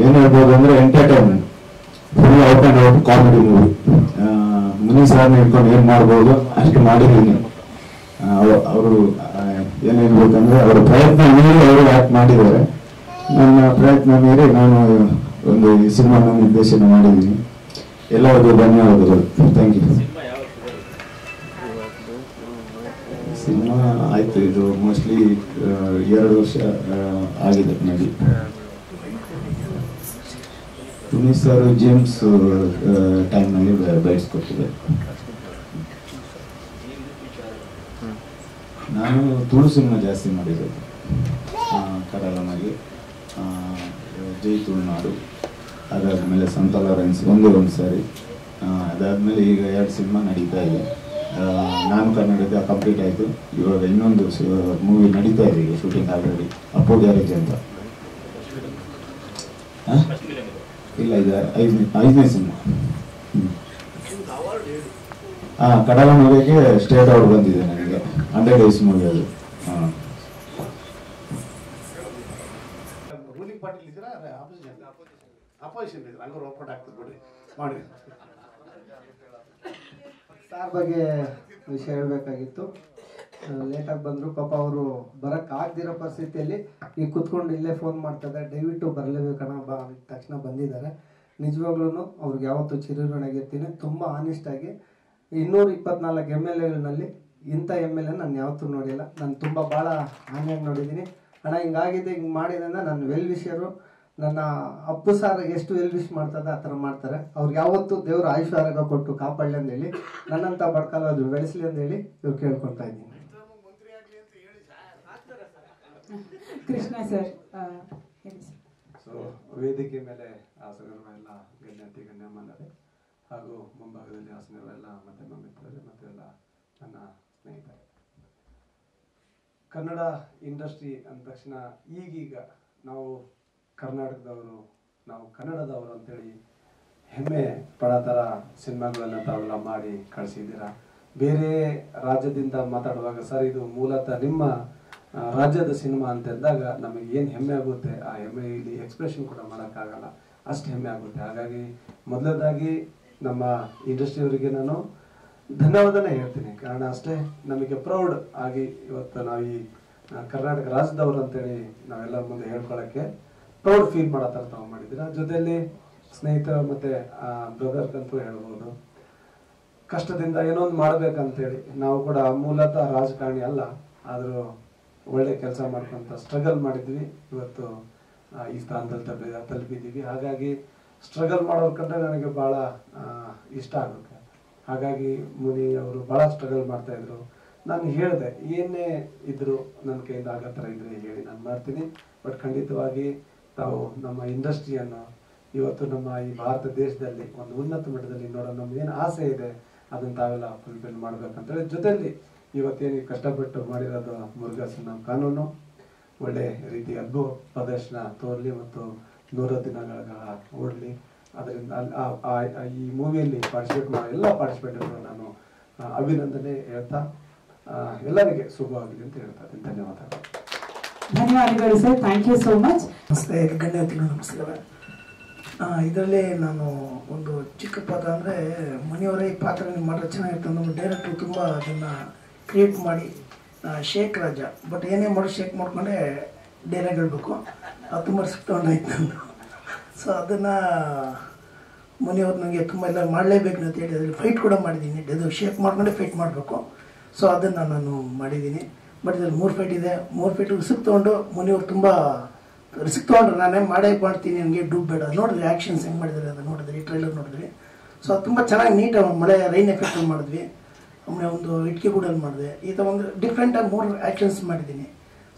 ಏನು ಹೇಳ್ಬೋದು ಅಂದರೆ entertainment, full out and out comedy movie. Muni ಸಾರ್ನ ಹಿಡ್ಕೊಂಡು ಏನು ಮಾಡ್ಬೋದು ಅಷ್ಟು ಮಾಡಿದ್ದೀನಿ. ಅವರು ಏನು ಹೇಳ್ಬೇಕಂದ್ರೆ ಅವರ ಪ್ರಯತ್ನ ಮೀರಿ ಅವರು ಆ್ಯಕ್ಟ್ ಮಾಡಿದ್ದಾರೆ. ನನ್ನ ಪ್ರಯತ್ನ ಮೀರಿ ನಾನು ಒಂದು ಈ ಸಿನಿಮಾನ ನಿರ್ದೇಶನ ಮಾಡಿದ್ದೀನಿ. ಎಲ್ಲರಿಗೂ ಧನ್ಯವಾದಗಳು. Thank you. ಸಿನಿಮಾ ಆಯಿತು, ಇದು ಮೋಸ್ಟ್ಲಿ 2 ವರ್ಷ ಆಗಿದೆ ನೋಡಿ. ಪುನೀತ್ ಸರ್ ಜೇಮ್ಸ್ ಟೈಮ್ನಲ್ಲಿ ಬೈಟ್ಸ್ ಕೊಟ್ಟಿದ್ದಾರೆ. ನಾನು ತುಳು ಸಿನಿಮಾ ಜಾಸ್ತಿ ಮಾಡಿರೋದು. ಕಡಲಮಾಗಿ, ಜೈ ತುಳುನಾಡು, ಅದಾದಮೇಲೆ ಸಂತ ಲಾರೆನ್ಸ್ ಒಂದು ಸಾರಿ. ಅದಾದಮೇಲೆ ಈಗ 2 ಸಿನಿಮಾ ನಡೀತಾ ಇದೆ. ನಾನು ಕನ್ನಡದ ಕಂಪ್ಲೀಟ್ ಆಯಿತು. ಇವಾಗ ಇನ್ನೊಂದು ಮೂವಿ ನಡೀತಾ ಇದೆ, ಈಗ ಶೂಟಿಂಗ್ ಆಲ್ರೆಡಿ. ಅಪ್ಪು ಗ್ಯಾರೇಜ್ ಅಂತ. ಇಲ್ಲ, ಇದು 5ನೇ ಸಿನಿಮಾ. ಕಡಲ ಮೂವಿಗೆ ಸ್ಟೇಟ್ ಅವಾರ್ಡ್ ಬಂದಿದೆ ನನಗೆ. 100 days ಮೂವಿ ಅದು. ರೂಲಿಂಗ್ ಪಾರ್ಟಿಲಿ ಇದ್ದೀರಾ, ಅಪೋಸಿಷನ್ ಇದ್ರೆ ಹಂಗಾರು ಒಪ್ಪಟ್ಟು ಆಗ್ತದೆ ಬಿಡಿ ಮಾಡಿ. ಸಾರ್ ಬಗ್ಗೆ ವಿಷಯ ಹೇಳಬೇಕಾಗಿತ್ತು. ಲೇಟಾಗಿ ಬಂದರು. ಪಾಪ ಅವರು ಬರೋಕ್ಕಾಗದಿರೋ ಪರಿಸ್ಥಿತಿಯಲ್ಲಿ ಈಗ ಕುತ್ಕೊಂಡು ಇಲ್ಲೇ ಫೋನ್ ಮಾಡ್ತಾರೆ, ದಯವಿಟ್ಟು ಬರಲೇಬೇಕಣ್ಣ ಬಾ ಅಂದ ತಕ್ಷಣ ಬಂದಿದ್ದಾರೆ. ನಿಜವಾಗ್ಲೂ ಅವ್ರಿಗೆ ಯಾವತ್ತೂ ಚಿರಋಣಿಯಾಗಿರ್ತೀನಿ. ತುಂಬ ಆನೆಸ್ಟಾಗಿ 224 MLAಗಳಲ್ಲಿ ಇಂಥ MLA ನಾನು ಯಾವತ್ತೂ ನೋಡಿಲ್ಲ. ನಾನು ತುಂಬ ಭಾಳ ಹಾನಿಯಾಗಿ ನೋಡಿದ್ದೀನಿ. ಅಣ್ಣ ಹಿಂಗಾಗಿದೆ, ಹಿಂಗೆ ಮಾಡಿದೆ ಅಂದ್ರೆ ನನ್ನ ವೆಲ್ ವಿಷರು, ನನ್ನ ಅಪ್ಪು ಸಾರ್ ಎಷ್ಟು ವೆಲ್ ವಿಶ್ ಮಾಡ್ತದೆ ಆ ಥರ ಮಾಡ್ತಾರೆ. ಅವ್ರಿಗೆ ಯಾವತ್ತೂ ದೇವರು ಆಯುಷ್ ಆರೋಗ್ಯ ಕೊಟ್ಟು ಕಾಪಾಡಲಿ ಅಂದೇಳಿ, ನನ್ನಂಥ ಬಡ್ಕಾಲ ಅದು ಬೆಳೆಸಲಿ ಅಂದೇಳಿ ಇವ್ರು ಕೇಳ್ಕೊಳ್ತಾ ಇದ್ದೀನಿ. ಕೃಷ್ಣ ಸರ್, ಸೊ ವೇದಿಕೆ ಮೇಲೆ ಆಸನರುವ ಎಲ್ಲ ಗಣ್ಯಂತಿ ಗಣ್ಯಮಾನರೇ ಹಾಗೂ ಮುಂಭಾಗದಲ್ಲಿ ಆಸನರುವ ಎಲ್ಲ ಮಾಧ್ಯಮ ಮಿತ್ರರೇ ಮತ್ತು ಎಲ್ಲ ನನ್ನ ಸ್ನೇಹಿತರೆ, ಕನ್ನಡ ಇಂಡಸ್ಟ್ರಿ ಅಂದ ತಕ್ಷಣ ಈಗೀಗ ನಾವು ಕರ್ನಾಟಕದವರು, ನಾವು ಕನ್ನಡದವರು ಅಂತೇಳಿ ಹೆಮ್ಮೆ ಪಡೋ ಥರ ಸಿನಿಮಾಗಳನ್ನು ತಾವೆಲ್ಲ ಮಾಡಿ ಕಳಿಸಿದ್ದೀರಾ. ಬೇರೆ ರಾಜ್ಯದಿಂದ ಮಾತಾಡುವಾಗ ಸರ್ ಇದು ಮೂಲತಃ ನಿಮ್ಮ ರಾಜ್ಯದ ಸಿನಿಮಾ ಅಂತ ಅಂದಾಗ ನಮಗೆ ಏನು ಹೆಮ್ಮೆ ಆಗುತ್ತೆ, ಆ ಹೆಮ್ಮೆ ಇಲ್ಲಿ ಎಕ್ಸ್ಪ್ರೆಷನ್ ಕೂಡ ಮಾಡೋಕ್ಕಾಗಲ್ಲ, ಅಷ್ಟು ಹೆಮ್ಮೆ ಆಗುತ್ತೆ. ಹಾಗಾಗಿ ಮೊದಲನೇದಾಗಿ ನಮ್ಮ ಇಂಡಸ್ಟ್ರಿಯವರಿಗೆ ನಾನು ಧನ್ಯವಾದನೇ ಹೇಳ್ತೀನಿ. ಕಾರಣ ಅಷ್ಟೇ, ನಮಗೆ ಪ್ರೌಡ್ ಆಗಿ ಇವತ್ತು ನಾವು ಈ ಕರ್ನಾಟಕ ರಾಜ್ಯದವರು ಅಂತೇಳಿ ನಾವೆಲ್ಲರ ಮುಂದೆ ಹೇಳ್ಕೊಳ್ಳೋಕ್ಕೆ ಪ್ರೌಡ್ ಫೀಲ್ ಮಾಡೋ ಥರ ತಾವು ಮಾಡಿದ್ದೀರಾ. ಜೊತೆಯಲ್ಲಿ ಸ್ನೇಹಿತರ ಮತ್ತು ಬ್ರದರ್ಗಂತೂ ಹೇಳ್ಬೋದು, ಕಷ್ಟದಿಂದ ಏನೋ ಒಂದು ಮಾಡ್ಬೇಕಂತೇಳಿ ನಾವು ಕೂಡ ಮೂಲತಃ ರಾಜಕಾರಣಿ ಅಲ್ಲ, ಆದರೂ ಒಳ್ಳೆ ಕೆಲಸ ಮಾಡ್ಕೊಂತ ಸ್ಟ್ರಗಲ್ ಮಾಡಿದ್ವಿ. ಇವತ್ತು ಈ ಸ್ಥಾನದಲ್ಲಿ ತಲುಪಿದ್ದೀವಿ. ಹಾಗಾಗಿ ಸ್ಟ್ರಗಲ್ ಮಾಡೋರ ಕಂಡ್ರೆ ನನಗೆ ಭಾಳ ಇಷ್ಟ ಆಗುತ್ತೆ. ಹಾಗಾಗಿ ಮುನಿ ಅವರು ಭಾಳ ಸ್ಟ್ರಗಲ್ ಮಾಡ್ತಾಯಿದ್ರು. ನಾನು ಹೇಳಿದೆ, ಏನೇ ಇದ್ದರೂ ನನ್ನ ಕೈಯಿಂದ ಆಗೋ ಥರ ಇದ್ರೆ ಹೇಳಿ ನಾನು ಮಾಡ್ತೀನಿ. ಬಟ್ ಖಂಡಿತವಾಗಿ ತಾವು ನಮ್ಮ ಇಂಡಸ್ಟ್ರಿಯನ್ನು ಇವತ್ತು ನಮ್ಮ ಈ ಭಾರತ ದೇಶದಲ್ಲಿ ಒಂದು ಉನ್ನತ ಮಟ್ಟದಲ್ಲಿ ನೋಡೋ ನಮ್ಗೇನು ಆಸೆ ಇದೆ ಅದನ್ನು ತಾವೆಲ್ಲ ಫುಲ್ಫಿಲ್ ಮಾಡ್ಬೇಕಂತೇಳಿ, ಜೊತೆಯಲ್ಲಿ ಇವತ್ತೇನು ಕಷ್ಟಪಟ್ಟು ಮಾಡಿರೋದು ಮುರುಘಾ ಕಾನೂನು ಒಳ್ಳೆ ರೀತಿ ಅದ್ಭುತ ಪ್ರದರ್ಶನ ತೋರಲಿ ಮತ್ತು 100 ದಿನಗಳ ಓಡಲಿ. ಅದರಿಂದ ಈ ಮೂವಿಯಲ್ಲಿ ಎಲ್ಲ ಪಾರ್ಟಿಸಿಪೇಟರ್ಗಳು ನಾನು ಅಭಿನಂದನೆ ಹೇಳ್ತಾ ಎಲ್ಲರಿಗೆ ಶುಭವಾಗಲಿ ಅಂತ ಹೇಳ್ತಾ ಇದ್ದೀನಿ. ಧನ್ಯವಾದಗಳು. ಧನ್ಯವಾದಗಳು sir, thank you so much. ನಮಸ್ತೆ, ಗಣ್ಯತಿಗಳು ನಮಸ್ಕಾರ. ಇದರಲ್ಲಿ ನಾನು ಒಂದು ಚಿಕ್ಕ ಪಾತ್ರ ಅಂದರೆ ಮನೆಯವರೇ ಈ ಪಾತ್ರ ಮಾಡೋದು ಚೆನ್ನಾಗಿತ್ತು. ನಮ್ಮ ಡೈರೆಕ್ಟ್ರು ತುಂಬ ಅದನ್ನು ಕ್ರಿಯೇಟ್ ಮಾಡಿ ಶೇಕ್ ರಾಜ, ಬಟ್ ಏನೇ ಮಾಡಿ ಶೇಕ್ ಮಾಡ್ಕೊಂಡೆ ಡೈಲಾಗ್ ಹೇಳಬೇಕು, ಅದು ತುಂಬ ರಿಸ್ಕ್ ತೊಗೊಂಡಾಯ್ತು ನಂದು. ಸೊ ಅದನ್ನು ಮನೆಯವ್ರು ನನಗೆ ತುಂಬ ಎಲ್ಲ ಮಾಡಲೇಬೇಕು ಅಂತ ಹೇಳಿ ಅದರಲ್ಲಿ ಫೈಟ್ ಕೂಡ ಮಾಡಿದ್ದೀನಿ. ಅದು ಶೇಕ್ ಮಾಡ್ಕೊಂಡೆ ಫೈಟ್ ಮಾಡಬೇಕು. ಸೊ ಅದನ್ನು ನಾನು ಮಾಡಿದ್ದೀನಿ. ಬಟ್ ಇದರಲ್ಲಿ 3 ಫೈಟ್ ಇದೆ. 3 ಫೈಟ್ ರಿಸ್ಕ್ ತೊಗೊಂಡು ಮನೆಯವ್ರು ತುಂಬ ರಿಸ್ಕ್ ತೊಗೊಂಡ್ರೆ ನಾನೇ ಮಾಡ್ತೀನಿ, ನನಗೆ ಡೂಬ್ ಬೇಡ. ನೋಡಿದ್ರಿ ಆ್ಯಕ್ಷನ್ಸ್ ಹೆಂಗೆ ಮಾಡಿದ್ದಾರೆ ಅಂತ ನೋಡಿದ್ರಿ, ಟ್ರೈಲರ್ ನೋಡಿದ್ರಿ. ಸೊ ಅದು ತುಂಬ ಚೆನ್ನಾಗಿ ನೀಟಾಗಿ ಮಳೆ ರೈನ್ ಎಫೆಕ್ಟಲ್ಲಿ ಮಾಡಿದ್ವಿ. ಆಮೇಲೆ ಒಂದು ಇಟ್ಕೆ ಗೂಡಲ್ಲಿ ಮಾಡಿದೆ. ಈ ಥರ ಒಂದು ಡಿಫ್ರೆಂಟಾಗಿ 3 ಆ್ಯಕ್ಷನ್ಸ್ ಮಾಡಿದ್ದೀನಿ.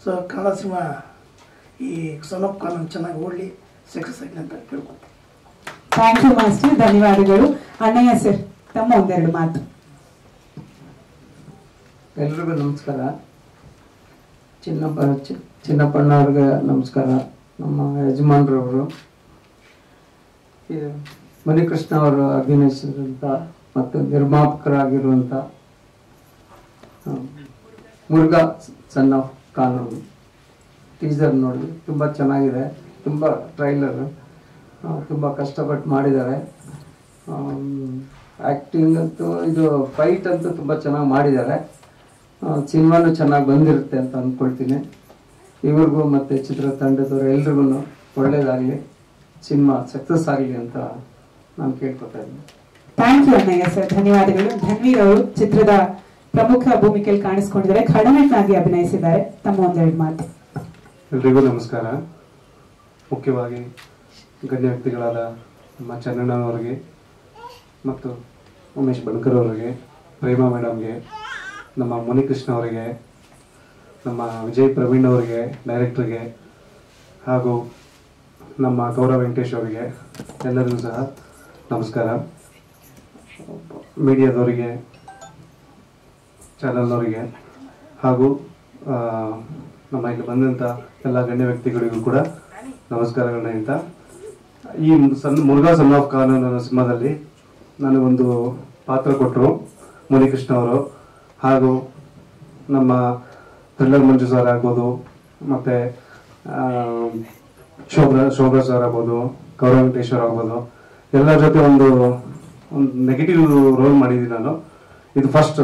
ಸೊ ಕನ್ನಡ ಸಿನಿಮಾ ಈ ಸನ್ ಆಫ್ ಕಾನೂನು ಚೆನ್ನಾಗಿ ಓಡಲಿ, ಸಕ್ಸಸ್ ಆಗಲಿ ಅಂತ ಕೇಳ್ಕೊತೀನಿ. ಥ್ಯಾಂಕ್ ಯು ಮಾಸ್ಟರ್, ಧನ್ಯವಾದಗಳು. ಅಣ್ಣಯ್ಯ ಸರ್, ತಮ್ಮ ಒಂದೆರಡು ಮಾತು. ಎಲ್ರಿಗೂ ನಮಸ್ಕಾರ. ಚಿನ್ನಪ್ಪಣ್ಣವ್ರಿಗೆ ನಮಸ್ಕಾರ. ನಮ್ಮ ಯಜಮಾನ್ರವರು ಮುನಿಕೃಷ್ಣ ಅವರು ಅಭಿನಯಿಸಿದಂಥ ಮತ್ತು ನಿರ್ಮಾಪಕರಾಗಿರುವಂಥ ಮುರುಘಾ ಸನ್ ಆಫ್ ಕಾನೂನು ಟೀಸರ್ ನೋಡಿ ತುಂಬ ಚೆನ್ನಾಗಿದೆ. ತುಂಬ ಟ್ರೈಲರ್ ತುಂಬ ಕಷ್ಟಪಟ್ಟು ಮಾಡಿದ್ದಾರೆ. ಆ್ಯಕ್ಟಿಂಗ್ ಅಂತೂ ಇದು ಫೈಟ್ ಅಂತೂ ತುಂಬ ಚೆನ್ನಾಗಿ ಮಾಡಿದ್ದಾರೆ. ಸಿನಿಮಾನು ಚೆನ್ನಾಗಿ ಬಂದಿರುತ್ತೆ ಅಂತ ಅಂದ್ಕೊಳ್ತೀನಿ. ಇವ್ರಿಗೂ ಮತ್ತು ಚಿತ್ರತಂಡದವರು ಎಲ್ರಿಗೂ ಒಳ್ಳೇದಾಗಲಿ, ಸಿನಿಮಾ ಸಕ್ಸಸ್ ಆಗಲಿ ಅಂತ ನಾನು ಕೇಳ್ಕೊತಾ ಇದ್ದೀನಿ. ಥ್ಯಾಂಕ್ ಯು ಅಣ್ಣಯ್ಯ ಸರ್, ಧನ್ಯವಾದಗಳು. ಧನ್ವೀರ್ ಅವರು ಚಿತ್ರದ ಪ್ರಮುಖ ಭೂಮಿಕೆಯಲ್ಲಿ ಕಾಣಿಸ್ಕೊಂಡಿದ್ದಾರೆ, ಖಳನಟನಾಗಿ ಅಭಿನಯಿಸಿದ್ದಾರೆ. ತಮ್ಮ ಒಂದೆರಡು ಮಾತು. ಎಲ್ರಿಗೂ ನಮಸ್ಕಾರ. ಮುಖ್ಯವಾಗಿ ಗಣ್ಯ ವ್ಯಕ್ತಿಗಳಾದ ನಮ್ಮ ಚನ್ನಣ್ಣನವರಿಗೆ ಮತ್ತು ಉಮೇಶ್ ಬಣಕರ್ ಅವರಿಗೆ, ಪ್ರೇಮಾ ಮೇಡಮ್ಗೆ, ನಮ್ಮ ಮುನಿಕೃಷ್ಣ ಅವರಿಗೆ, ನಮ್ಮ ವಿಜಯ್ ಪ್ರವೀಣ್ ಅವರಿಗೆ ಡೈರೆಕ್ಟ್ರಿಗೆ, ಹಾಗೂ ನಮ್ಮ ಗೌರವ್ ವೆಂಕಟೇಶ್ ಅವರಿಗೆ ಎಲ್ಲರಿಗೂ ಸಹ ನಮಸ್ಕಾರ. ಮೀಡಿಯಾದವರಿಗೆ, ಚಾನಲ್ನವರಿಗೆ ಹಾಗೂ ನಮ್ಮ ಇಲ್ಲಿ ಬಂದಂಥ ಎಲ್ಲ ಗಣ್ಯ ವ್ಯಕ್ತಿಗಳಿಗೂ ಕೂಡ ನಮಸ್ಕಾರಗಳನ್ನ ಹೇಳ್ತಾ, ಈ ಮುರುಘಾ ಸನ್ ಆಫ್ ಕಾನೂನು ಸಿನಿಮಾದಲ್ಲಿ ನನಗೊಂದು ಪಾತ್ರ ಕೊಟ್ಟರು ಮುನಿಕೃಷ್ಣ ಅವರು. ಹಾಗೂ ನಮ್ಮ ಥ್ರಿಲ್ಲರ್ ಮಂಜು ಸರ್ ಆಗ್ಬೋದು, ಮತ್ತು ಶೋಭಾ ಸರ್ ಆಗ್ಬೋದು, ಗೌರವ್ ವೆಂಕಟೇಶ್ವರ್ ಆಗ್ಬೋದು, ಎಲ್ಲರ ಜೊತೆ ಒಂದು ನೆಗೆಟಿವ್ ರೋಲ್ ಮಾಡಿದ್ದೀನಿ ನಾನು. ಇದು ಫಸ್ಟ್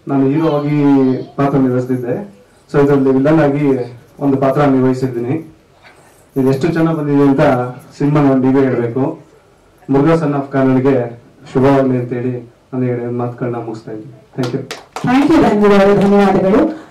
ನಾನು ಹೀರೋ ಆಗಿ ಪಾತ್ರ ನಿರ್ವಹಿಸ್ತಿದ್ದೆ. ಸೊ ಇದರಲ್ಲಿ ವಿಲನ್ ಆಗಿ ಒಂದು ಪಾತ್ರ ನಿರ್ವಹಿಸಿದ್ದೀನಿ. ಇದು ಎಷ್ಟು ಚೆನ್ನಾಗಿ ಬಂದಿದೆ ಅಂತ ಸಿನಿಮಾ ನೋಡಿ ನೀವೇ ಹೇಳಬೇಕು. ಮುರುಘಾ ಸನ್ ಆಫ್ ಕಾನೂನಿಗೆ ಶುಭವಾಗಲಿ ಅಂತೇಳಿ ನಾನು ಮಾತುಗಳನ್ನ ಮುಗಿಸ್ತಾ ಇದ್ದೀನಿ. Thank you. ಥ್ಯಾಂಕ್ ಯು ಧನ್ಯವಾದಗಳು.